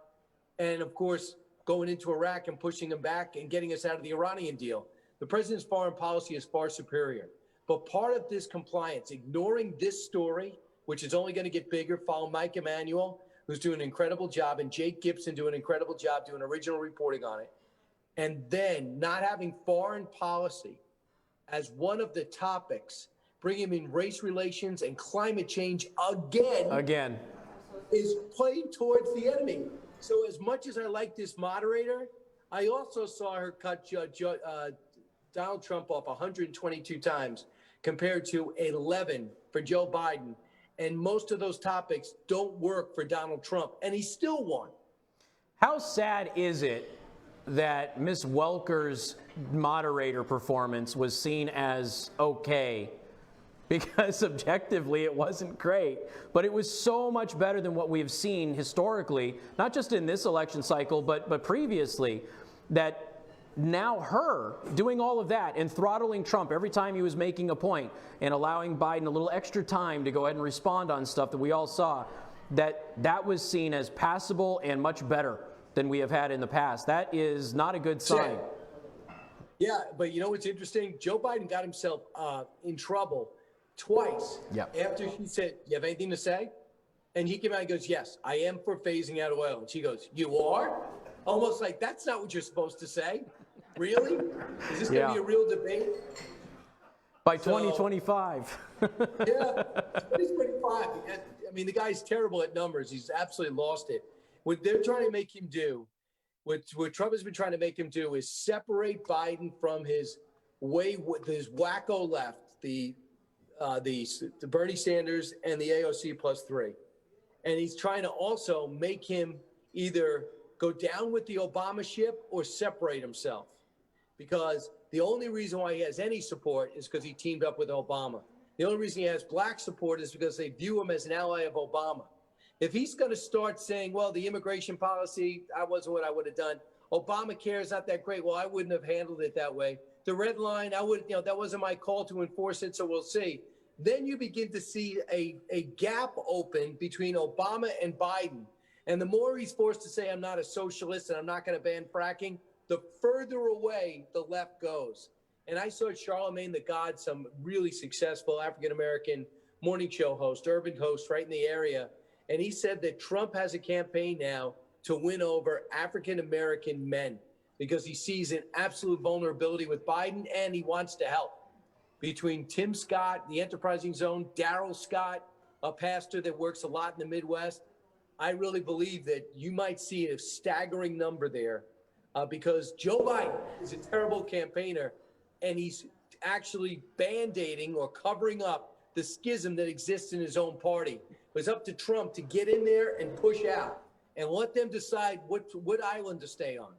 and of course, going into Iraq and pushing them back and getting us out of the Iranian deal. The president's foreign policy is far superior. But part of this compliance, ignoring this story, which is only going to get bigger, follow Mike Emanuel, who's doing an incredible job, and Jake Gibson doing an incredible job doing original reporting on it, and then not having foreign policy as one of the topics, bringing in race relations and climate change again, is playing towards the enemy. So as much as I like this moderator, I also saw her cut Donald Trump off 122 times compared to 11 for Joe Biden. And most of those topics don't work for Donald Trump, and he still won. How sad is it that Ms. Welker's moderator performance was seen as okay because objectively it wasn't great, but it was so much better than what we have seen historically, not just in this election cycle, but previously, that now her doing all of that and throttling Trump every time he was making a point and allowing Biden a little extra time to go ahead and respond on stuff that we all saw, that was seen as passable and much better than we have had in the past. That is not a good sign. Yeah, but you know what's interesting? Joe Biden got himself in trouble twice after she said, "You have anything to say?" And he came out and goes, "Yes, I am for phasing out oil." And she goes, "You are?" Almost like, that's not what you're supposed to say. Really? Is this going to be a real debate? By 2025. Yeah, 2025. I mean, the guy's terrible at numbers. He's absolutely lost it. What they're trying to make him do, what Trump has been trying to make him do, is separate Biden from his wacko left, the Bernie Sanders and the AOC +3. And he's trying to also make him either go down with the Obama ship or separate himself. Because the only reason why he has any support is because he teamed up with Obama. The only reason he has black support is because they view him as an ally of Obama. If he's going to start saying, well, the immigration policy, that wasn't what I would have done. Obamacare is not that great. Well, I wouldn't have handled it that way. The red line, that wasn't my call to enforce it, so we'll see. Then you begin to see a gap open between Obama and Biden. And the more he's forced to say, I'm not a socialist and I'm not going to ban fracking, the further away the left goes. And I saw Charlemagne the God, some really successful African-American morning show host, urban host right in the area. And he said that Trump has a campaign now to win over African-American men because he sees an absolute vulnerability with Biden and he wants to help. Between Tim Scott, the Enterprising Zone, Daryl Scott, a pastor that works a lot in the Midwest, I really believe that you might see a staggering number there because Joe Biden is a terrible campaigner and he's actually band-aiding or covering up the schism that exists in his own party. It was up to Trump to get in there and push out and let them decide what island to stay on.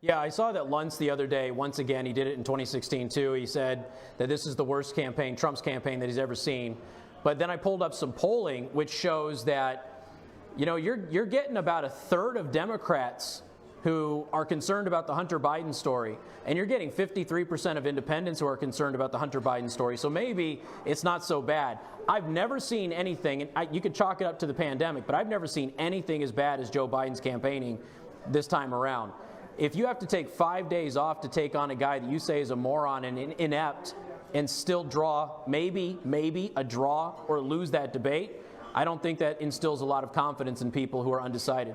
Yeah, I saw that Luntz the other day. Once again, he did it in 2016 too. He said that this is the worst campaign, Trump's campaign, that he's ever seen. But then I pulled up some polling, which shows that you're getting about a third of Democrats who are concerned about the Hunter Biden story, and you're getting 53% of independents who are concerned about the Hunter Biden story. So maybe it's not so bad. I've never seen anything, and you could chalk it up to the pandemic, but I've never seen anything as bad as Joe Biden's campaigning this time around. If you have to take 5 days off to take on a guy that you say is a moron and inept and still draw maybe a draw or lose that debate, I don't think that instills a lot of confidence in people who are undecided.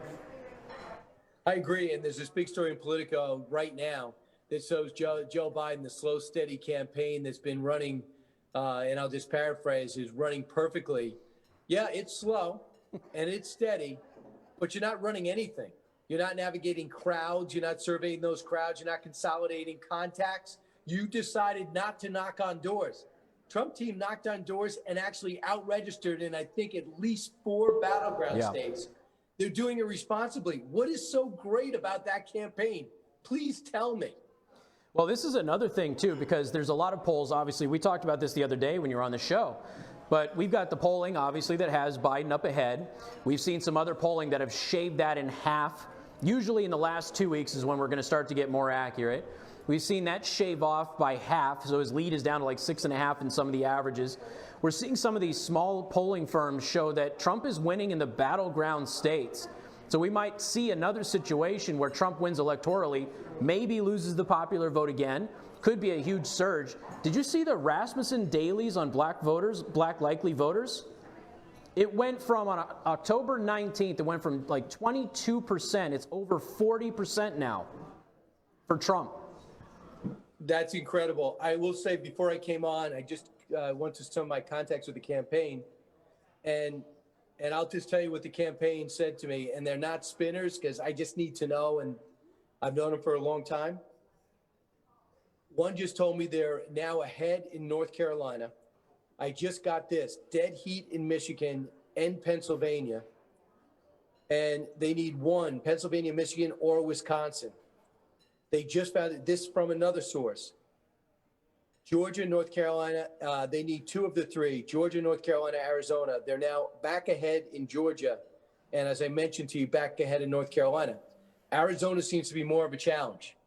I agree, and there's this big story in Politico right now that shows Joe Biden, the slow, steady campaign that's been running, and I'll just paraphrase, is running perfectly. Yeah, it's slow, and it's steady, but you're not running anything. You're not navigating crowds. You're not surveying those crowds. You're not consolidating contacts. You decided not to knock on doors. Trump team knocked on doors and actually out-registered in, I think, at least 4 battleground states. They're doing it responsibly. What is so great about that campaign? Please tell me. Well, this is another thing, too, because there's a lot of polls. Obviously, we talked about this the other day when you were on the show. But we've got the polling, obviously, that has Biden up ahead. We've seen some other polling that have shaved that in half. Usually in the last 2 weeks is when we're going to start to get more accurate. We've seen that shave off by half, so his lead is down to like 6.5 in some of the averages. We're seeing some of these small polling firms show that Trump is winning in the battleground states. So we might see another situation where Trump wins electorally, maybe loses the popular vote again, could be a huge surge. Did you see the Rasmussen dailies on black voters, black likely voters? It went from, on October 19th, it went from like 22%. It's over 40% now for Trump. That's incredible. I will say before I came on, I just went to some of my contacts with the campaign, and I'll just tell you what the campaign said to me, and they're not spinners because I just need to know, and I've known them for a long time. One just told me they're now ahead in North Carolina. I just got this, dead heat in Michigan and Pennsylvania, and they need one, Pennsylvania, Michigan, or Wisconsin. They just found this from another source. Georgia, North Carolina, they need 2 of the 3. Georgia, North Carolina, Arizona. They're now back ahead in Georgia. And as I mentioned to you, back ahead in North Carolina. Arizona seems to be more of a challenge.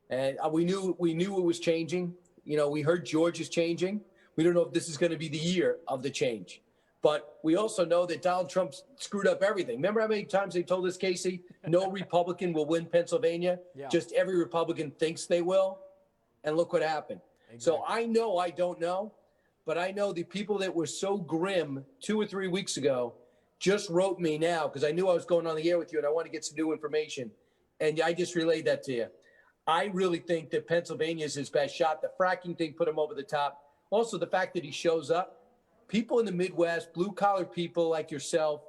And we knew it was changing. You know, we heard Georgia's changing. We don't know if this is going to be the year of the change. But we also know that Donald Trump screwed up everything. Remember how many times they told us, Casey, no Republican will win Pennsylvania? Yeah. Just every Republican thinks they will. And look what happened. Exactly. So I know I don't know, but I know the people that were so grim 2 or 3 weeks ago just wrote me now because I knew I was going on the air with you and I want to get some new information. And I just relayed that to you. I really think that Pennsylvania is his best shot. The fracking thing put him over the top. Also, the fact that he shows up. People in the Midwest, blue-collar people like yourself,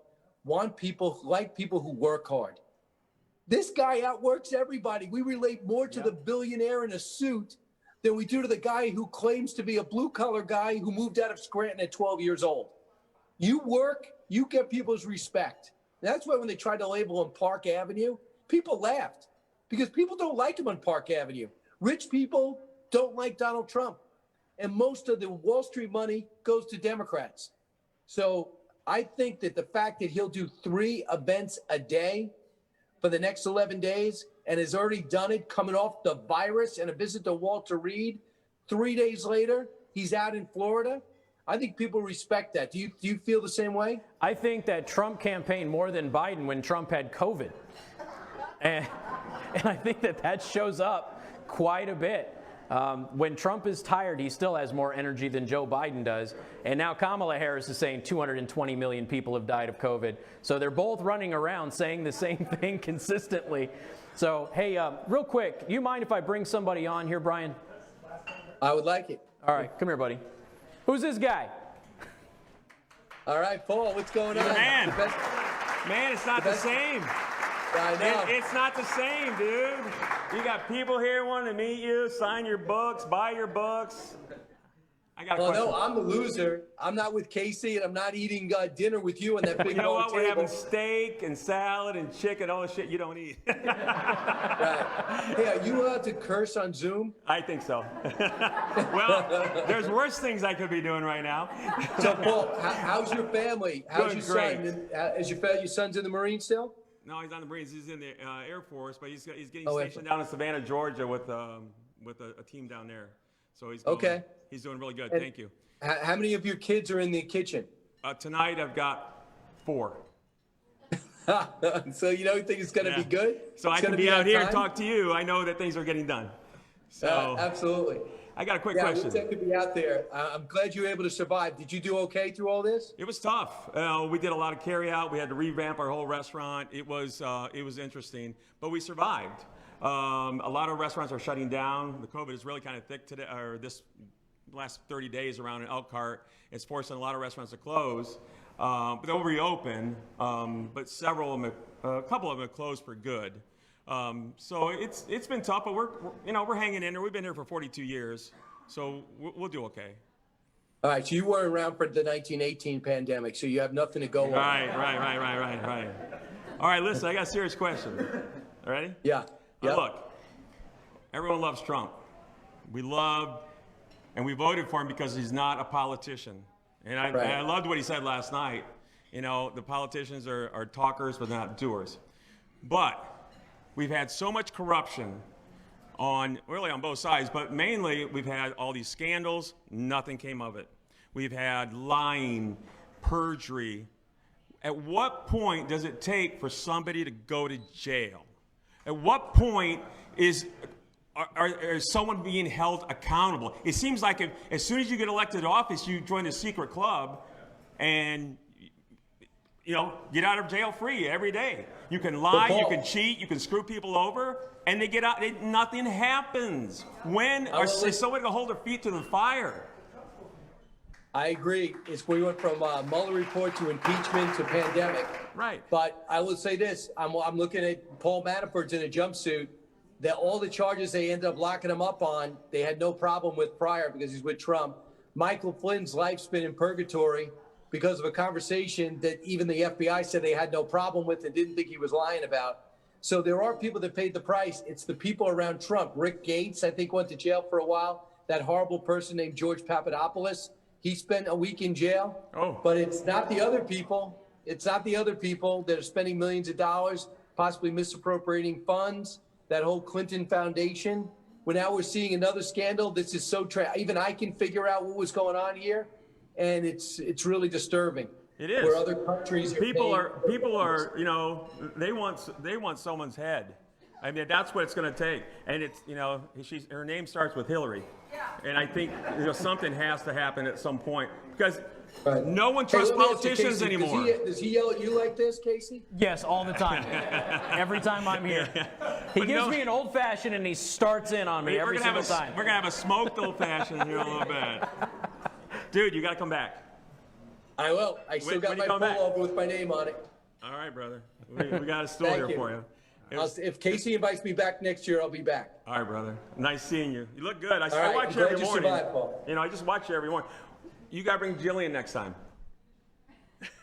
want people who work hard. This guy outworks everybody. We relate more to the billionaire in a suit than we do to the guy who claims to be a blue-collar guy who moved out of Scranton at 12 years old. You work, you get people's respect. That's why when they tried to label him Park Avenue, people laughed because people don't like him on Park Avenue. Rich people don't like Donald Trump. And most of the Wall Street money goes to Democrats. So I think that the fact that he'll do 3 events a day for the next 11 days and has already done it coming off the virus and a visit to Walter Reed, 3 days later, he's out in Florida. I think people respect that. Do you feel the same way? I think that Trump campaigned more than Biden when Trump had COVID. And I think that shows up quite a bit. When Trump is tired, he still has more energy than Joe Biden does. And now Kamala Harris is saying 220 million people have died of COVID. So they're both running around saying the same thing consistently. So, hey, real quick, do you mind if I bring somebody on here, Brian? I would like it. All right, come here, buddy. Who's this guy? All right, Paul, what's going on? Man, it's not the same. I know. It's not the same, dude. You got people here wanting to meet you, sign your books, buy your books. I got a question. No, I'm the loser. I'm not with Casey, and I'm not eating dinner with you on that big You know what? table. We're having steak and salad and chicken, all the shit you don't eat. Right. Hey, are you allowed to curse on Zoom? I think so. Well, there's worse things I could be doing right now. So, Paul, how's your family? How's Doing your great. son? Is your son's in the Marines still? No, he's on the Marines. He's in the Air Force, but he's getting Oh, stationed down in Savannah, Georgia, with a team down there. So he's going, Okay. He's doing really good. And Thank you. How many of your kids are in the kitchen? Tonight I've got 4. So you don't think it's going to Yeah. be good? So I It's can gonna be out on here and time? talk to you. I know that things are getting done. So Absolutely. I got a quick Yeah, question. we could be out there. I'm glad you were able to survive. Did you do okay through all this? It was tough. We did a lot of carry out. We had to revamp our whole restaurant. It was interesting, but we survived. A lot of restaurants are shutting down. The COVID is really kind of thick today, or this last 30 days around in Elkhart. It's forcing a lot of restaurants to close, but they'll reopen. But a couple of them have closed for good. So it's been tough, but we're hanging in there. We've been here for 42 years, so we'll do okay. All right, so you weren't around for the 1918 pandemic, so you have nothing to go on. Right. All right, listen, I got a serious question. All ready? Yeah. Yep. Look, everyone loves Trump. We loved and we voted for him because he's not a politician. And I loved what he said last night. You know, the politicians are talkers, but not doers. But we've had so much corruption on both sides, but mainly we've had all these scandals, nothing came of it. We've had lying, perjury. At what point does it take for somebody to go to jail? At what point is someone being held accountable? It seems like as soon as you get elected to office, you join a secret club and get out of jail free every day. You can lie, you can cheat, you can screw people over, and they get out. Nothing happens. When is someone going to hold their feet to the fire? I agree. We went from Mueller report to impeachment to pandemic. Right. But I will say this: I'm looking at Paul Manafort's in a jumpsuit. That all the charges they ended up locking him up on, they had no problem with prior because he's with Trump. Michael Flynn's life's been in purgatory because of a conversation that even the FBI said they had no problem with and didn't think he was lying about. So there are people that paid the price. It's the people around Trump. Rick Gates, I think, went to jail for a while. that horrible person named George Papadopoulos. He spent a week in jail. Oh. But it's not the other people. It's not the other people that are spending millions of dollars, possibly misappropriating funds, that whole Clinton Foundation. Well, now we're seeing another scandal. This is so even I can figure out what was going on here, and it's really disturbing. It is. Where other countries people are, you know, they want someone's head. I mean, that's what it's going to take. And it's, you know, her name starts with Hillary. And I think, you know, something has to happen at some point because no one trusts politicians anymore. Does he yell at you like this, Casey? Yes, all the time. Every time I'm here. He gives me an old-fashioned and he starts in on me every single time. We're going to have a smoked old-fashioned here in a little bit. Dude, you got to come back. I will. I still got my pullover with my name on it. All right, brother. We got a stool here for you. If Casey invites me back next year, I'll be back. All right, brother. Nice seeing you. You look good. I right, watch you every you morning. survived, Paul. You know, I just watch you every morning. You got to bring Jillian next time.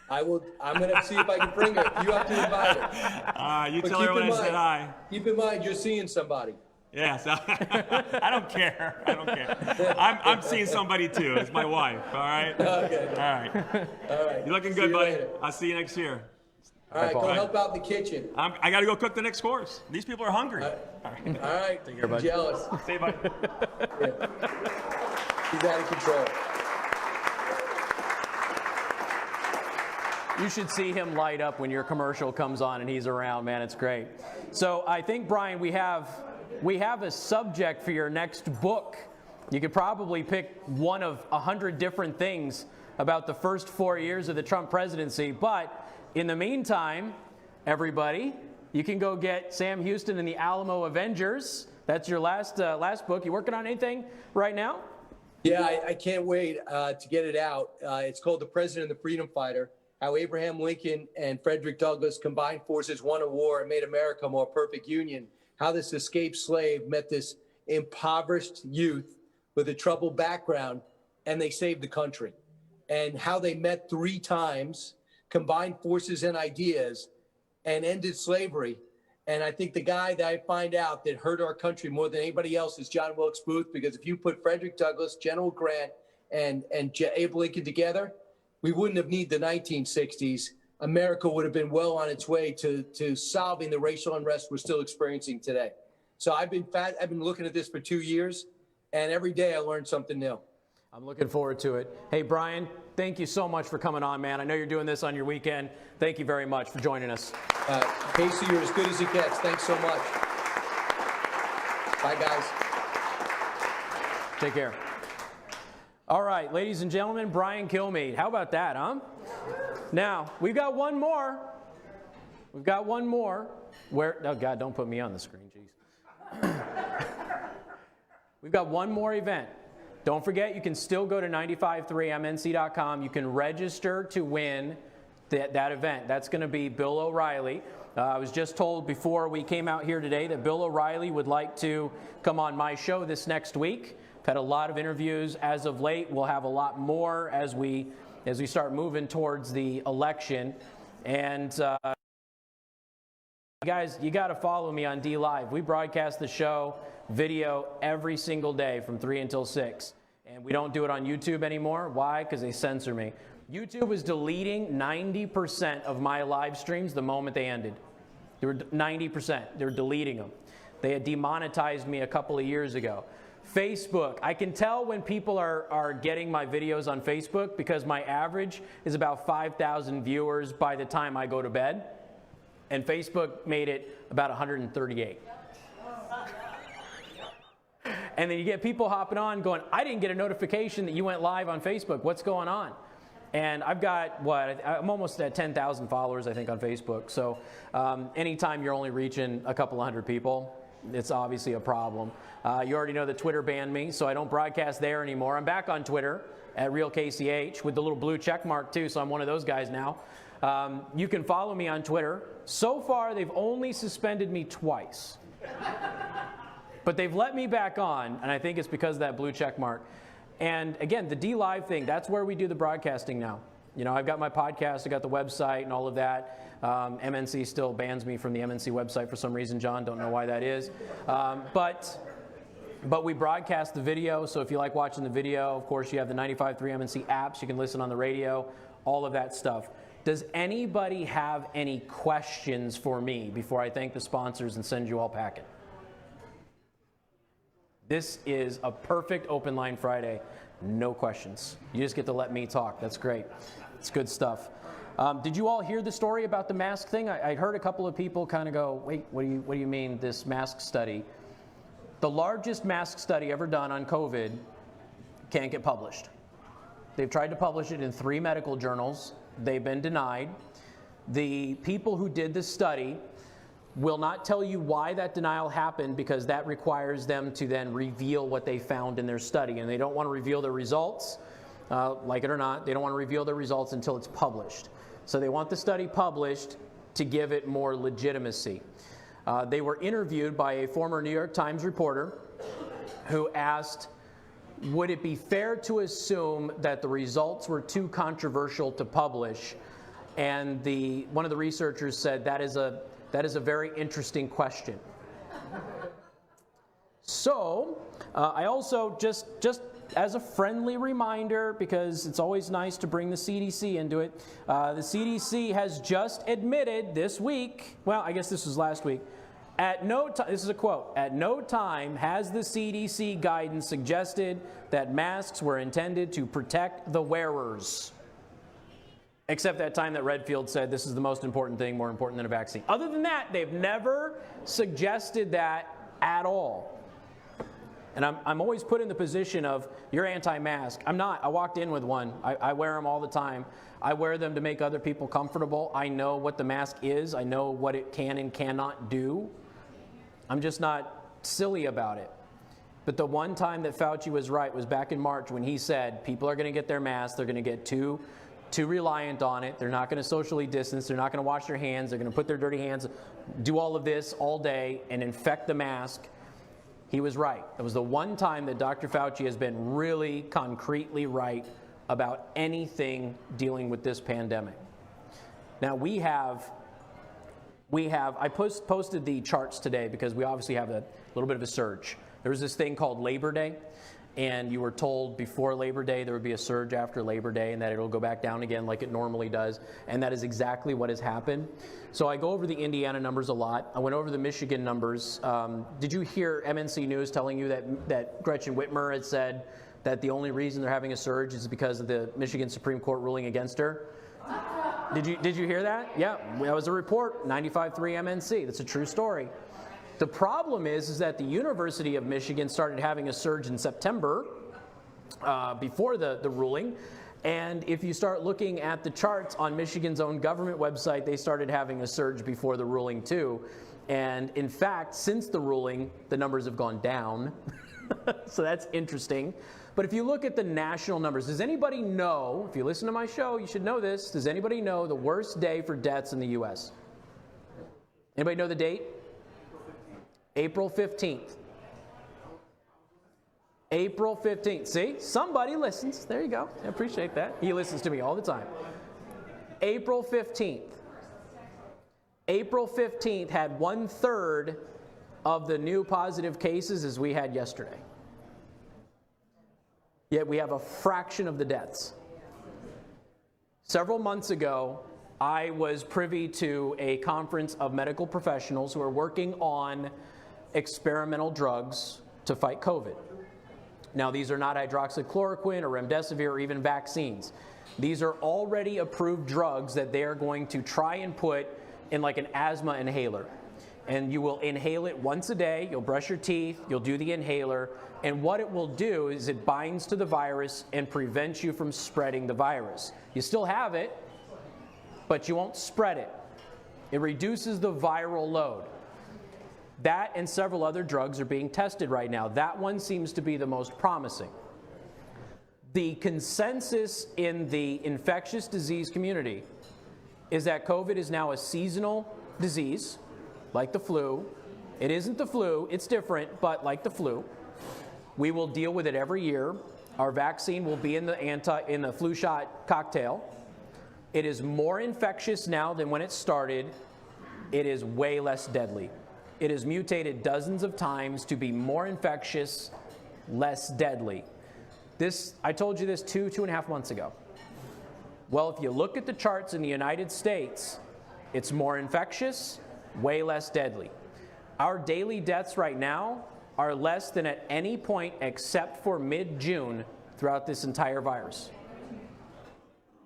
I will. I'm going to see if I can bring her. You have to invite her. You tell her when I said hi. Keep in mind, you're seeing somebody. Yes. I don't care. I don't care. I'm seeing somebody too. It's my wife. All right? Okay. All right. All right. You're looking good, buddy. Later. I'll see you next year. All right, go help out in the kitchen. I got to go cook the next course. These people are hungry. All right. Take care, bud. Jealous. See you, bud. Yeah. He's out of control. You should see him light up when your commercial comes on and he's around, man. It's great. So I think, Brian, we have a subject for your next book. You could probably pick one of 100 different things about the first 4 years of the Trump presidency. But in the meantime, everybody, you can go get Sam Houston and the Alamo Avengers. That's your last book. You working on anything right now? Yeah, I can't wait to get it out. It's called The President and the Freedom Fighter, how Abraham Lincoln and Frederick Douglass combined forces, won a war, and made America a more perfect union. How this escaped slave met this impoverished youth with a troubled background, and they saved the country. And how they met 3 times, combined forces and ideas, and ended slavery. And I think the guy that I find out that hurt our country more than anybody else is John Wilkes Booth, because if you put Frederick Douglass, General Grant, and Abe Lincoln together, we wouldn't have needed the 1960s. America would have been well on its way to solving the racial unrest we're still experiencing today. So I've been looking at this for 2 years, and every day I learn something new. I'm looking forward to it. Hey, Brian, thank you so much for coming on, man. I know you're doing this on your weekend. Thank you very much for joining us. Casey, you're as good as it gets. Thanks so much. Bye, guys. Take care. All right, ladies and gentlemen, Brian Kilmeade. How about that, huh? Now, we've got one more. We've got one more. Oh, God, don't put me on the screen, jeez. We've got one more event. Don't forget, you can still go to 953mnc.com. You can register to win that event. That's going to be Bill O'Reilly. I was just told before we came out here today that Bill O'Reilly would like to come on my show this next week. I've had a lot of interviews as of late. We'll have a lot more as we start moving towards the election. And guys, you got to follow me on DLive. We broadcast the show video every single day from 3 until 6. And we don't do it on YouTube anymore. Why? Because they censor me. YouTube is deleting 90% of my live streams the moment they ended. They were 90%. They were deleting them. They had demonetized me a couple of years ago. Facebook, I can tell when people are getting my videos on Facebook because my average is about 5,000 viewers by the time I go to bed. And Facebook made it about 138. And then you get people hopping on going, I didn't get a notification that you went live on Facebook. What's going on? And I've got, I'm almost at 10,000 followers, I think, on Facebook. So anytime you're only reaching a couple hundred people, it's obviously a problem. You already know that Twitter banned me, so I don't broadcast there anymore. I'm back on Twitter at RealKCH with the little blue check mark, too, so I'm one of those guys now. You can follow me on Twitter. So far, they've only suspended me twice. But they've let me back on, and I think it's because of that blue check mark. And again, the DLive thing, that's where we do the broadcasting now. You know, I've got my podcast, I got the website and all of that. MNC still bans me from the MNC website for some reason, John. Don't know why that is. But But we broadcast the video, so if you like watching the video, of course, you have the 95.3 MNC apps. You can listen on the radio, all of that stuff. Does anybody have any questions for me before I thank the sponsors and send you all packing? This is a perfect Open Line Friday. No questions. You just get to let me talk. That's great. It's good stuff. Did you all hear the story about the mask thing? I heard a couple of people kind of go, wait, what do you mean this mask study? The largest mask study ever done on COVID can't get published. They've tried to publish it in 3 medical journals. They've been denied. The people who did this study will not tell you why that denial happened, because that requires them to then reveal what they found in their study. And they don't want to reveal their results, like it or not. They don't want to reveal their results until it's published. So they want the study published to give it more legitimacy. They were interviewed by a former New York Times reporter who asked, would it be fair to assume that the results were too controversial to publish? And one of the researchers said, that is a very interesting question. So I also, just as a friendly reminder, because it's always nice to bring the CDC into it, the CDC has just admitted this week, well, I guess this was last week, at no time, this is a quote, at no time has the CDC guidance suggested that masks were intended to protect the wearers. Except that time that Redfield said this is the most important thing, more important than a vaccine. Other than that, they've never suggested that at all. And I'm always put in the position of, you're anti-mask. I'm not. I walked in with one. I wear them all the time. I wear them to make other people comfortable. I know what the mask is. I know what it can and cannot do. I'm just not silly about it. But the one time that Fauci was right was back in March when he said people are going to get their masks. They're going to get too reliant on it. They're not going to socially distance. They're not going to wash their hands. They're going to put their dirty hands, do all of this all day and infect the mask. He was right. It was the one time that Dr. Fauci has been really concretely right about anything dealing with this pandemic. Now I posted the charts today because we obviously have a little bit of a surge. There was this thing called Labor Day, and you were told before Labor Day there would be a surge after Labor Day and that it'll go back down again like it normally does, and that is exactly what has happened. So I go over the Indiana numbers a lot. I went over the Michigan numbers. Did you hear MNC News telling you that Gretchen Whitmer had said that the only reason they're having a surge is because of the Michigan Supreme Court ruling against her? Did you hear that? Yeah, that was a report, 95.3 MNC. That's a true story. The problem is that the University of Michigan started having a surge in September before the ruling. And if you start looking at the charts on Michigan's own government website, they started having a surge before the ruling too. And in fact, since the ruling, the numbers have gone down. So that's interesting. But if you look at the national numbers, does anybody know, if you listen to my show, you should know this, does anybody know the worst day for deaths in the U.S.? Anybody know the date? April 15th. April 15th. See? Somebody listens. There you go. I appreciate that. He listens to me all the time. April 15th. April 15th had 1/3 of the new positive cases as we had yesterday. Yet we have a fraction of the deaths. Several months ago, I was privy to a conference of medical professionals who are working on experimental drugs to fight COVID. Now, these are not hydroxychloroquine or remdesivir or even vaccines. These are already approved drugs that they are going to try and put in like an asthma inhaler. And you will inhale it once a day, you'll brush your teeth, you'll do the inhaler, and what it will do is it binds to the virus and prevents you from spreading the virus. You still have it, but you won't spread it. It reduces the viral load. That and several other drugs are being tested right now. That one seems to be the most promising. The consensus in the infectious disease community is that COVID is now a seasonal disease, like the flu. It isn't the flu, it's different, but like the flu. We will deal with it every year. Our vaccine will be in the flu shot cocktail. It is more infectious now than when it started. It is way less deadly. it has mutated dozens of times to be more infectious, less deadly. I told you this 2.5 months ago. Well, if you look at the charts in the United States, it's more infectious, way less deadly. Our daily deaths right now are less than at any point except for mid-June throughout this entire virus.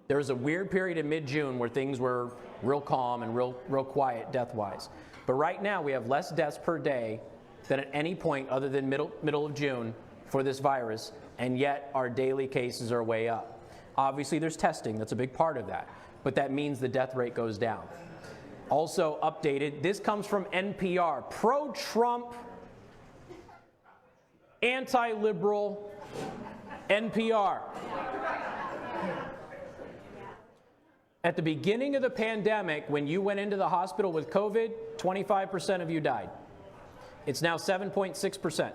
There was a weird period in mid-June where things were real calm and real quiet death-wise. But right now we have less deaths per day than at any point other than middle of June for this virus, and yet our daily cases are way up. Obviously there's testing, that's a big part of that, but that means the death rate goes down. Also updated, this comes from NPR, pro-Trump, anti-liberal NPR. At the beginning of the pandemic, when you went into the hospital with COVID, 25% of you died. It's now 7.6%.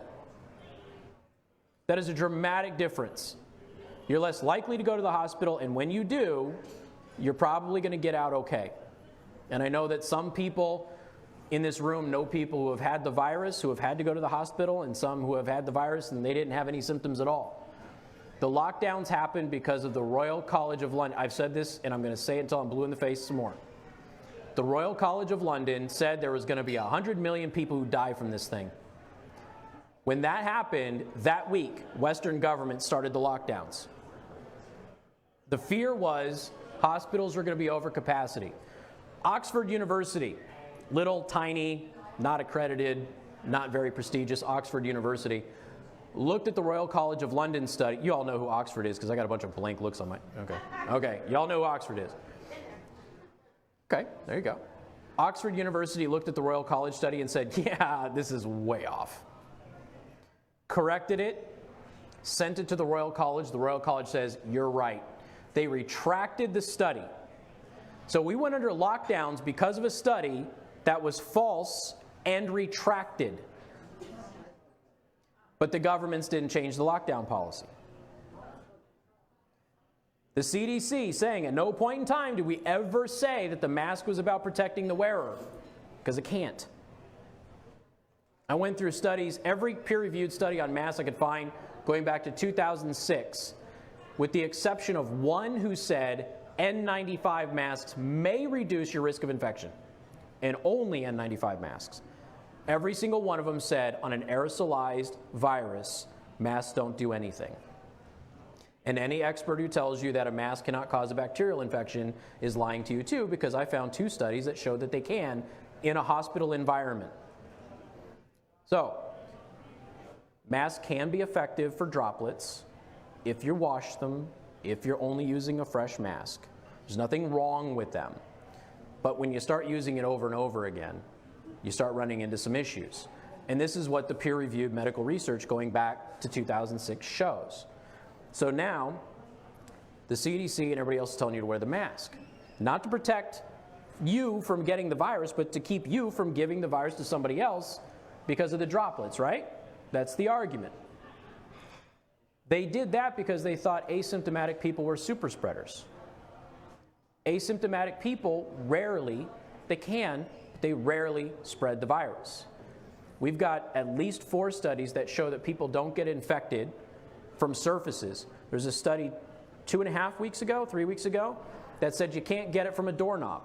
That is a dramatic difference. You're less likely to go to the hospital, and when you do, you're probably going to get out okay. And I know that some people in this room know people who have had the virus, who have had to go to the hospital, and some who have had the virus and they didn't have any symptoms at all. The lockdowns happened because of the Royal College of London. I've said this, and I'm going to say it until I'm blue in the face some more. The Royal College of London said there was going to be 100 million people who die from this thing. When that happened, that week, Western governments started the lockdowns. The fear was hospitals are going to be over capacity. Oxford University, little, tiny, not accredited, not very prestigious Oxford University, looked at the Royal College of London study. You all know who Oxford is because I got a bunch of blank looks on my, okay, y'all know who Oxford is. Okay, there you go. Oxford University looked at the Royal College study and said, yeah, this is way off. Corrected it, sent it to the Royal College. The Royal College says, you're right. They retracted the study. So we went under lockdowns because of a study that was false and retracted. But the governments didn't change the lockdown policy. The CDC saying at no point in time did we ever say that the mask was about protecting the wearer, because it can't. I went through studies, every peer-reviewed study on masks I could find going back to 2006, with the exception of one who said N95 masks may reduce your risk of infection, and only N95 masks. Every single one of them said on an aerosolized virus, masks don't do anything. And any expert who tells you that a mask cannot cause a bacterial infection is lying to you too, because I found 2 studies that showed that they can in a hospital environment. So, masks can be effective for droplets if you wash them, if you're only using a fresh mask. There's nothing wrong with them. But when you start using it over and over again, you start running into some issues. And this is what the peer-reviewed medical research going back to 2006 shows. So now, the CDC and everybody else is telling you to wear the mask. Not to protect you from getting the virus, but to keep you from giving the virus to somebody else because of the droplets, right? That's the argument. They did that because they thought asymptomatic people were super spreaders. Asymptomatic people rarely, they rarely spread the virus. We've got at least 4 studies that show that people don't get infected from surfaces. There's a study 2.5 weeks ago, 3 weeks ago, that said you can't get it from a doorknob.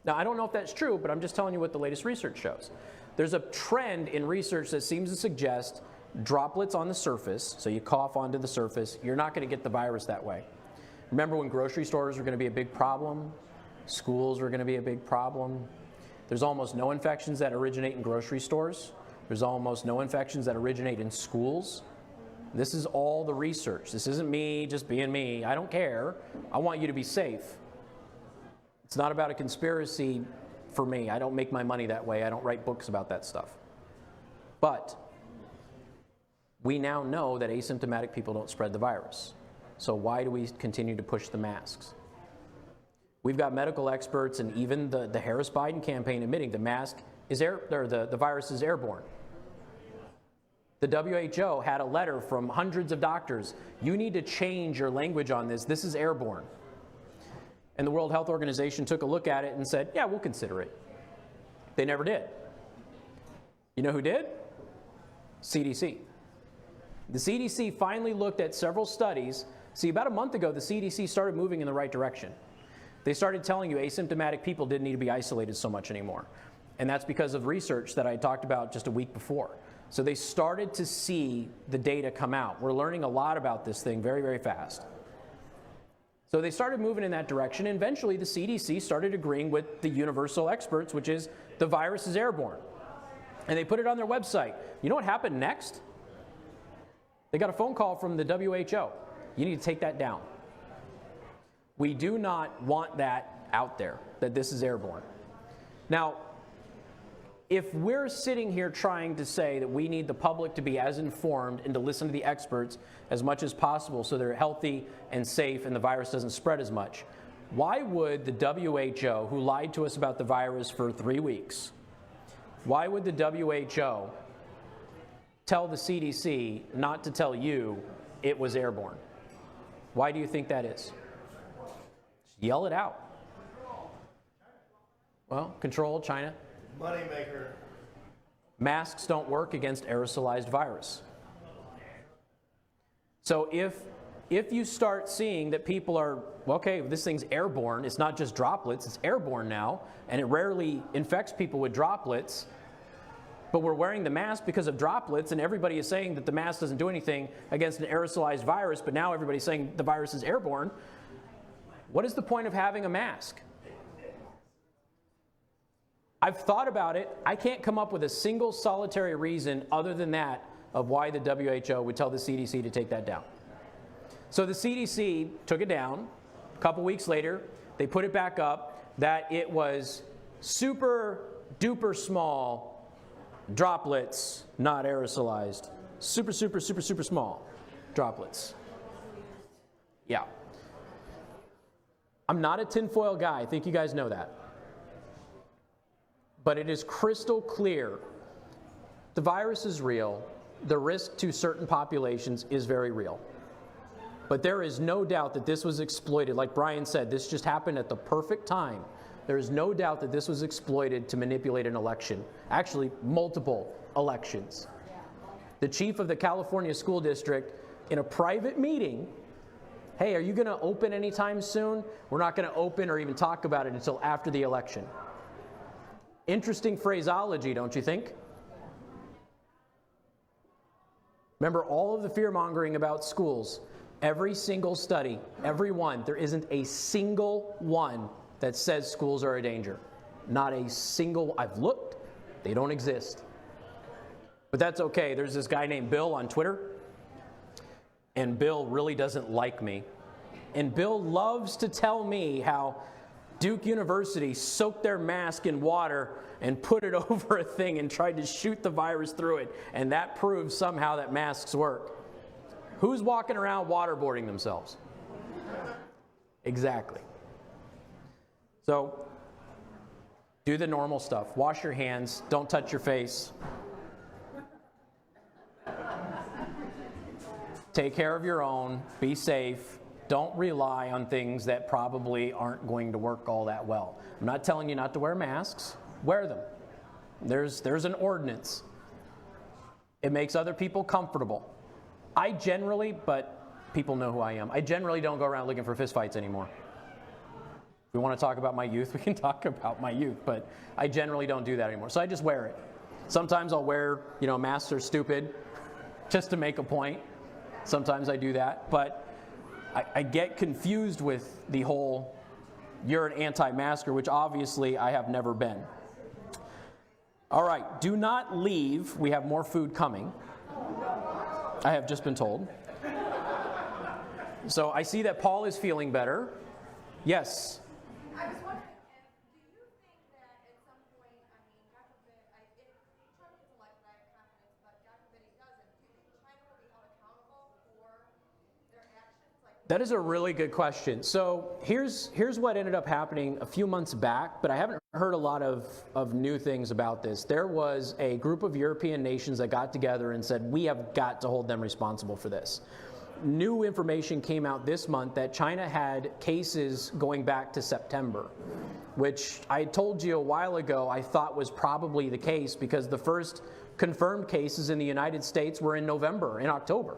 Now, I don't know if that's true, but I'm just telling you what the latest research shows. There's a trend in research that seems to suggest droplets on the surface, so you cough onto the surface, you're not going to get the virus that way. Remember when grocery stores were going to be a big problem? Schools were going to be a big problem. There's almost no infections that originate in grocery stores. There's almost no infections that originate in schools. This is all the research. This isn't me just being me. I don't care. I want you to be safe. It's not about a conspiracy for me. I don't make my money that way. I don't write books about that stuff. But we now know that asymptomatic people don't spread the virus. So why do we continue to push the masks? We've got medical experts and even the Harris-Biden campaign admitting the virus is airborne. The WHO had a letter from hundreds of doctors. You need to change your language on this. This is airborne. And the World Health Organization took a look at it and said, yeah, we'll consider it. They never did. You know who did? CDC. The CDC finally looked at several studies. See, about a month ago, the CDC started moving in the right direction. They started telling you asymptomatic people didn't need to be isolated so much anymore. And that's because of research that I talked about just a week before. So they started to see the data come out. We're learning a lot about this thing very, very fast. So they started moving in that direction, and eventually the CDC started agreeing with the universal experts, which is the virus is airborne. And they put it on their website. You know what happened next? They got a phone call from the WHO. You need to take that down. We do not want that out there, that this is airborne. Now, if we're sitting here trying to say that we need the public to be as informed and to listen to the experts as much as possible so they're healthy and safe and the virus doesn't spread as much, why would the WHO, who lied to us about the virus for 3 weeks, why would the WHO tell the CDC not to tell you it was airborne? Why do you think that is? Just yell it out. Well, control, China. Moneymaker. Masks don't work against aerosolized virus. So if you start seeing that people are, well, okay, this thing's airborne, it's not just droplets, it's airborne now, and it rarely infects people with droplets, but we're wearing the mask because of droplets, and everybody is saying that the mask doesn't do anything against an aerosolized virus, but now everybody's saying the virus is airborne. What is the point of having a mask? I've thought about it. I can't come up with a single solitary reason other than that of why the WHO would tell the CDC to take that down. So the CDC took it down. A couple weeks later, they put it back up that it was super duper small droplets, not aerosolized. Super, super, super, super small droplets. Yeah. I'm not a tinfoil guy. I think you guys know that. But it is crystal clear the virus is real. The risk to certain populations is very real. But there is no doubt that this was exploited. Like Brian said, this just happened at the perfect time. There is no doubt that this was exploited to manipulate an election. Actually, multiple elections. The chief of the California school district, in a private meeting, hey, are you going to open anytime soon? We're not going to open or even talk about it until after the election. Interesting phraseology, don't you think? Remember all of the fear-mongering about schools. Every single study, every one, there isn't a single one that says schools are a danger. Not a single, I've looked, they don't exist. But that's okay. There's this guy named Bill on Twitter, and Bill really doesn't like me. And Bill loves to tell me how Duke University soaked their mask in water and put it over a thing and tried to shoot the virus through it, and that proves somehow that masks work. Who's walking around waterboarding themselves? Exactly. So, do the normal stuff. Wash your hands. Don't touch your face. Take care of your own. Be safe. Don't rely on things that probably aren't going to work all that well. I'm not telling you not to wear masks. Wear them. There's an ordinance. It makes other people comfortable. I generally, but people know who I am, I generally don't go around looking for fistfights anymore. If we want to talk about my youth, we can talk about my youth, but I generally don't do that anymore. So I just wear it. Sometimes I'll wear, masks are stupid just to make a point. Sometimes I do that, but I get confused with the whole, you're an anti-masker, which obviously I have never been. All right, do not leave. We have more food coming. I have just been told. So I see that Paul is feeling better. Yes. I was wondering, do you think that at some point, God forbid, if Trump gets elected, I have confidence, but God forbid he doesn't, do you think China will be held accountable for their actions? That is a really good question. So here's what ended up happening a few months back, but I haven't heard a lot of new things about this. There was a group of European nations that got together and said, we have got to hold them responsible for this. new information came out this month that China had cases going back to September, which I told you a while ago I thought was probably the case because the first confirmed cases in the United States were in October.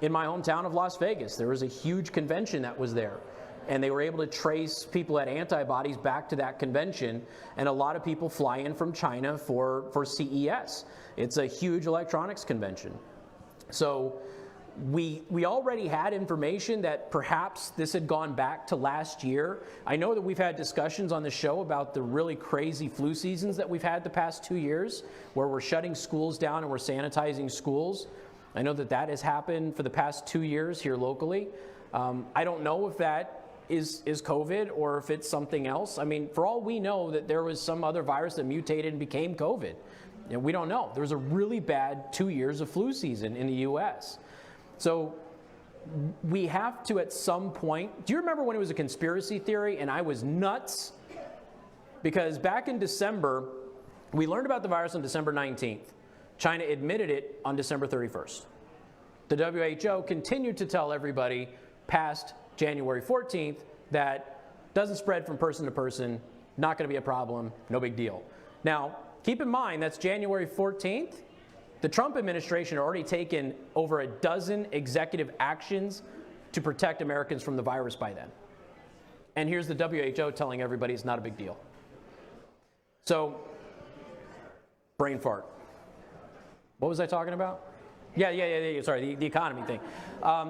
In my hometown of Las Vegas, there was a huge convention that was there, and they were able to trace people that had antibodies back to that convention, and a lot of people fly in from China for CES. It's a huge electronics convention. So we already had information that perhaps this had gone back to last year. I know that we've had discussions on the show about the really crazy flu seasons that we've had the past 2 years, where we're shutting schools down and we're sanitizing schools. I know that that has happened for the past 2 years here locally. I don't know if that is COVID or if it's something else. I mean, for all we know, that there was some other virus that mutated and became COVID. And we don't know. There was a really bad 2 years of flu season in the U.S. So we have to at some point, do you remember when it was a conspiracy theory and I was nuts? Because back in December, we learned about the virus on December 19th. China admitted it on December 31st. The WHO continued to tell everybody past January 14th that doesn't spread from person to person, not going to be a problem, no big deal. Now, keep in mind, that's January 14th. The Trump administration had already taken over a dozen executive actions to protect Americans from the virus by then. And here's the WHO telling everybody it's not a big deal. So, brain fart. What was I talking about? Yeah, sorry, the economy thing.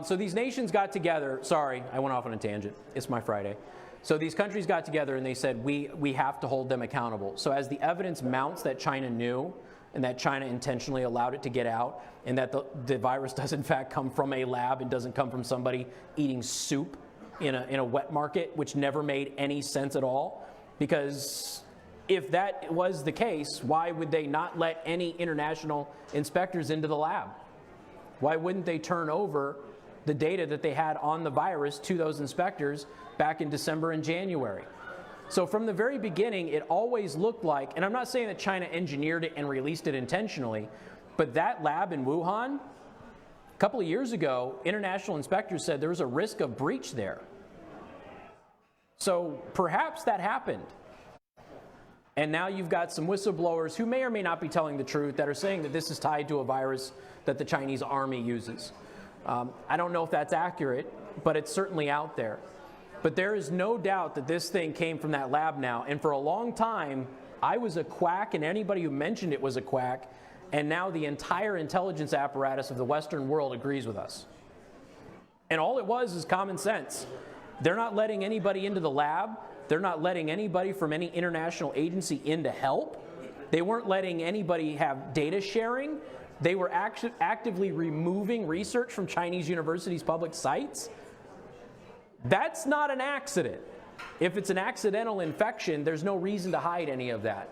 So these nations got together. Sorry, I went off on a tangent. It's my Friday. So these countries got together and they said, we have to hold them accountable. So as the evidence mounts that China knew and that China intentionally allowed it to get out and that the virus does in fact come from a lab and doesn't come from somebody eating soup in a wet market, which never made any sense at all, because if that was the case, why would they not let any international inspectors into the lab? Why wouldn't they turn over the data that they had on the virus to those inspectors back in December and January? So from the very beginning, it always looked like, and I'm not saying that China engineered it and released it intentionally, but that lab in Wuhan, a couple of years ago, international inspectors said there was a risk of breach there. So perhaps that happened. And now you've got some whistleblowers who may or may not be telling the truth that are saying that this is tied to a virus that the Chinese army uses. I don't know if that's accurate, but it's certainly out there. But there is no doubt that this thing came from that lab now. And for a long time, I was a quack, and anybody who mentioned it was a quack. And now the entire intelligence apparatus of the Western world agrees with us. And all it was is common sense. They're not letting anybody into the lab. They're not letting anybody from any international agency in to help. They weren't letting anybody have data sharing. They were actively removing research from Chinese universities' public sites. That's not an accident. If it's an accidental infection, there's no reason to hide any of that.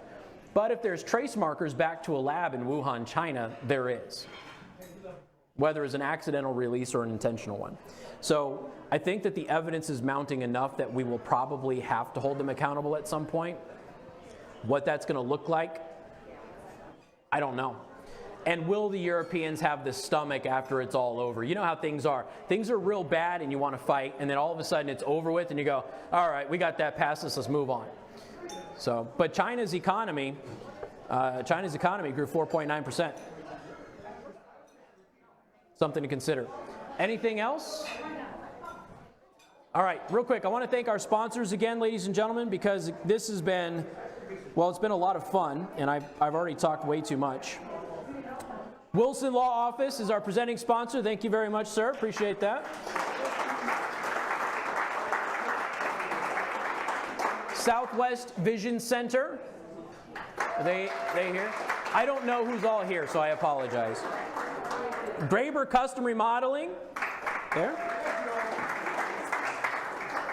But if there's trace markers back to a lab in Wuhan, China, there is, whether it's an accidental release or an intentional one. So I think that the evidence is mounting enough that we will probably have to hold them accountable at some point. What that's going to look like, I don't know. And will the Europeans have the stomach after it's all over? You know how things are. Things are real bad and you want to fight, and then all of a sudden it's over with and you go, all right, we got that past us, let's move on. So, but China's economy grew 4.9%. Something to consider. Anything else? All right, real quick, I want to thank our sponsors again, ladies and gentlemen, because this has been, well, it's been a lot of fun, and I've already talked way too much. Wilson Law Office is our presenting sponsor. Thank you very much, sir. Appreciate that. Southwest Vision Center. Are they here? I don't know who's all here, so I apologize. Graber Custom Remodeling. There.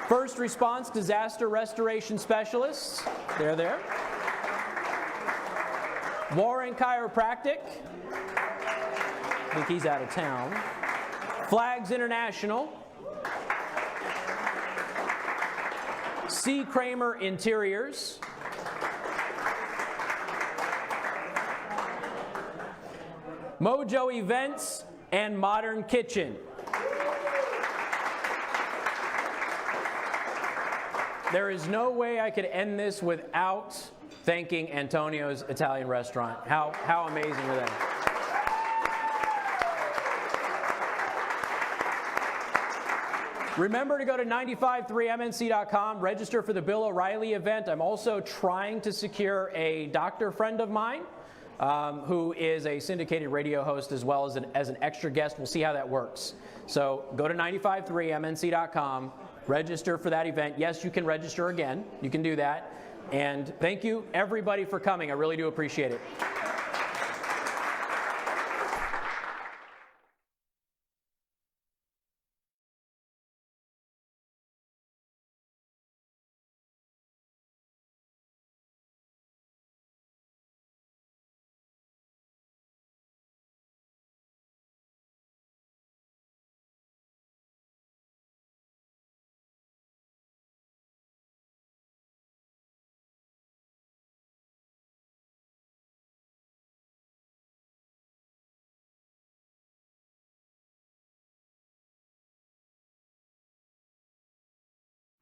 First Response Disaster Restoration Specialists. They're there. Warren Chiropractic. I think he's out of town. Flags International. C. Kramer Interiors. Mojo Events and Modern Kitchen. There is no way I could end this without thanking Antonio's Italian Restaurant. How amazing are they? Remember to go to 953mnc.com, register for the Bill O'Reilly event. I'm also trying to secure a doctor friend of mine who is a syndicated radio host as well as an extra guest. We'll see how that works. So go to 953mnc.com, register for that event. Yes, you can register again. You can do that. And thank you, everybody, for coming. I really do appreciate it.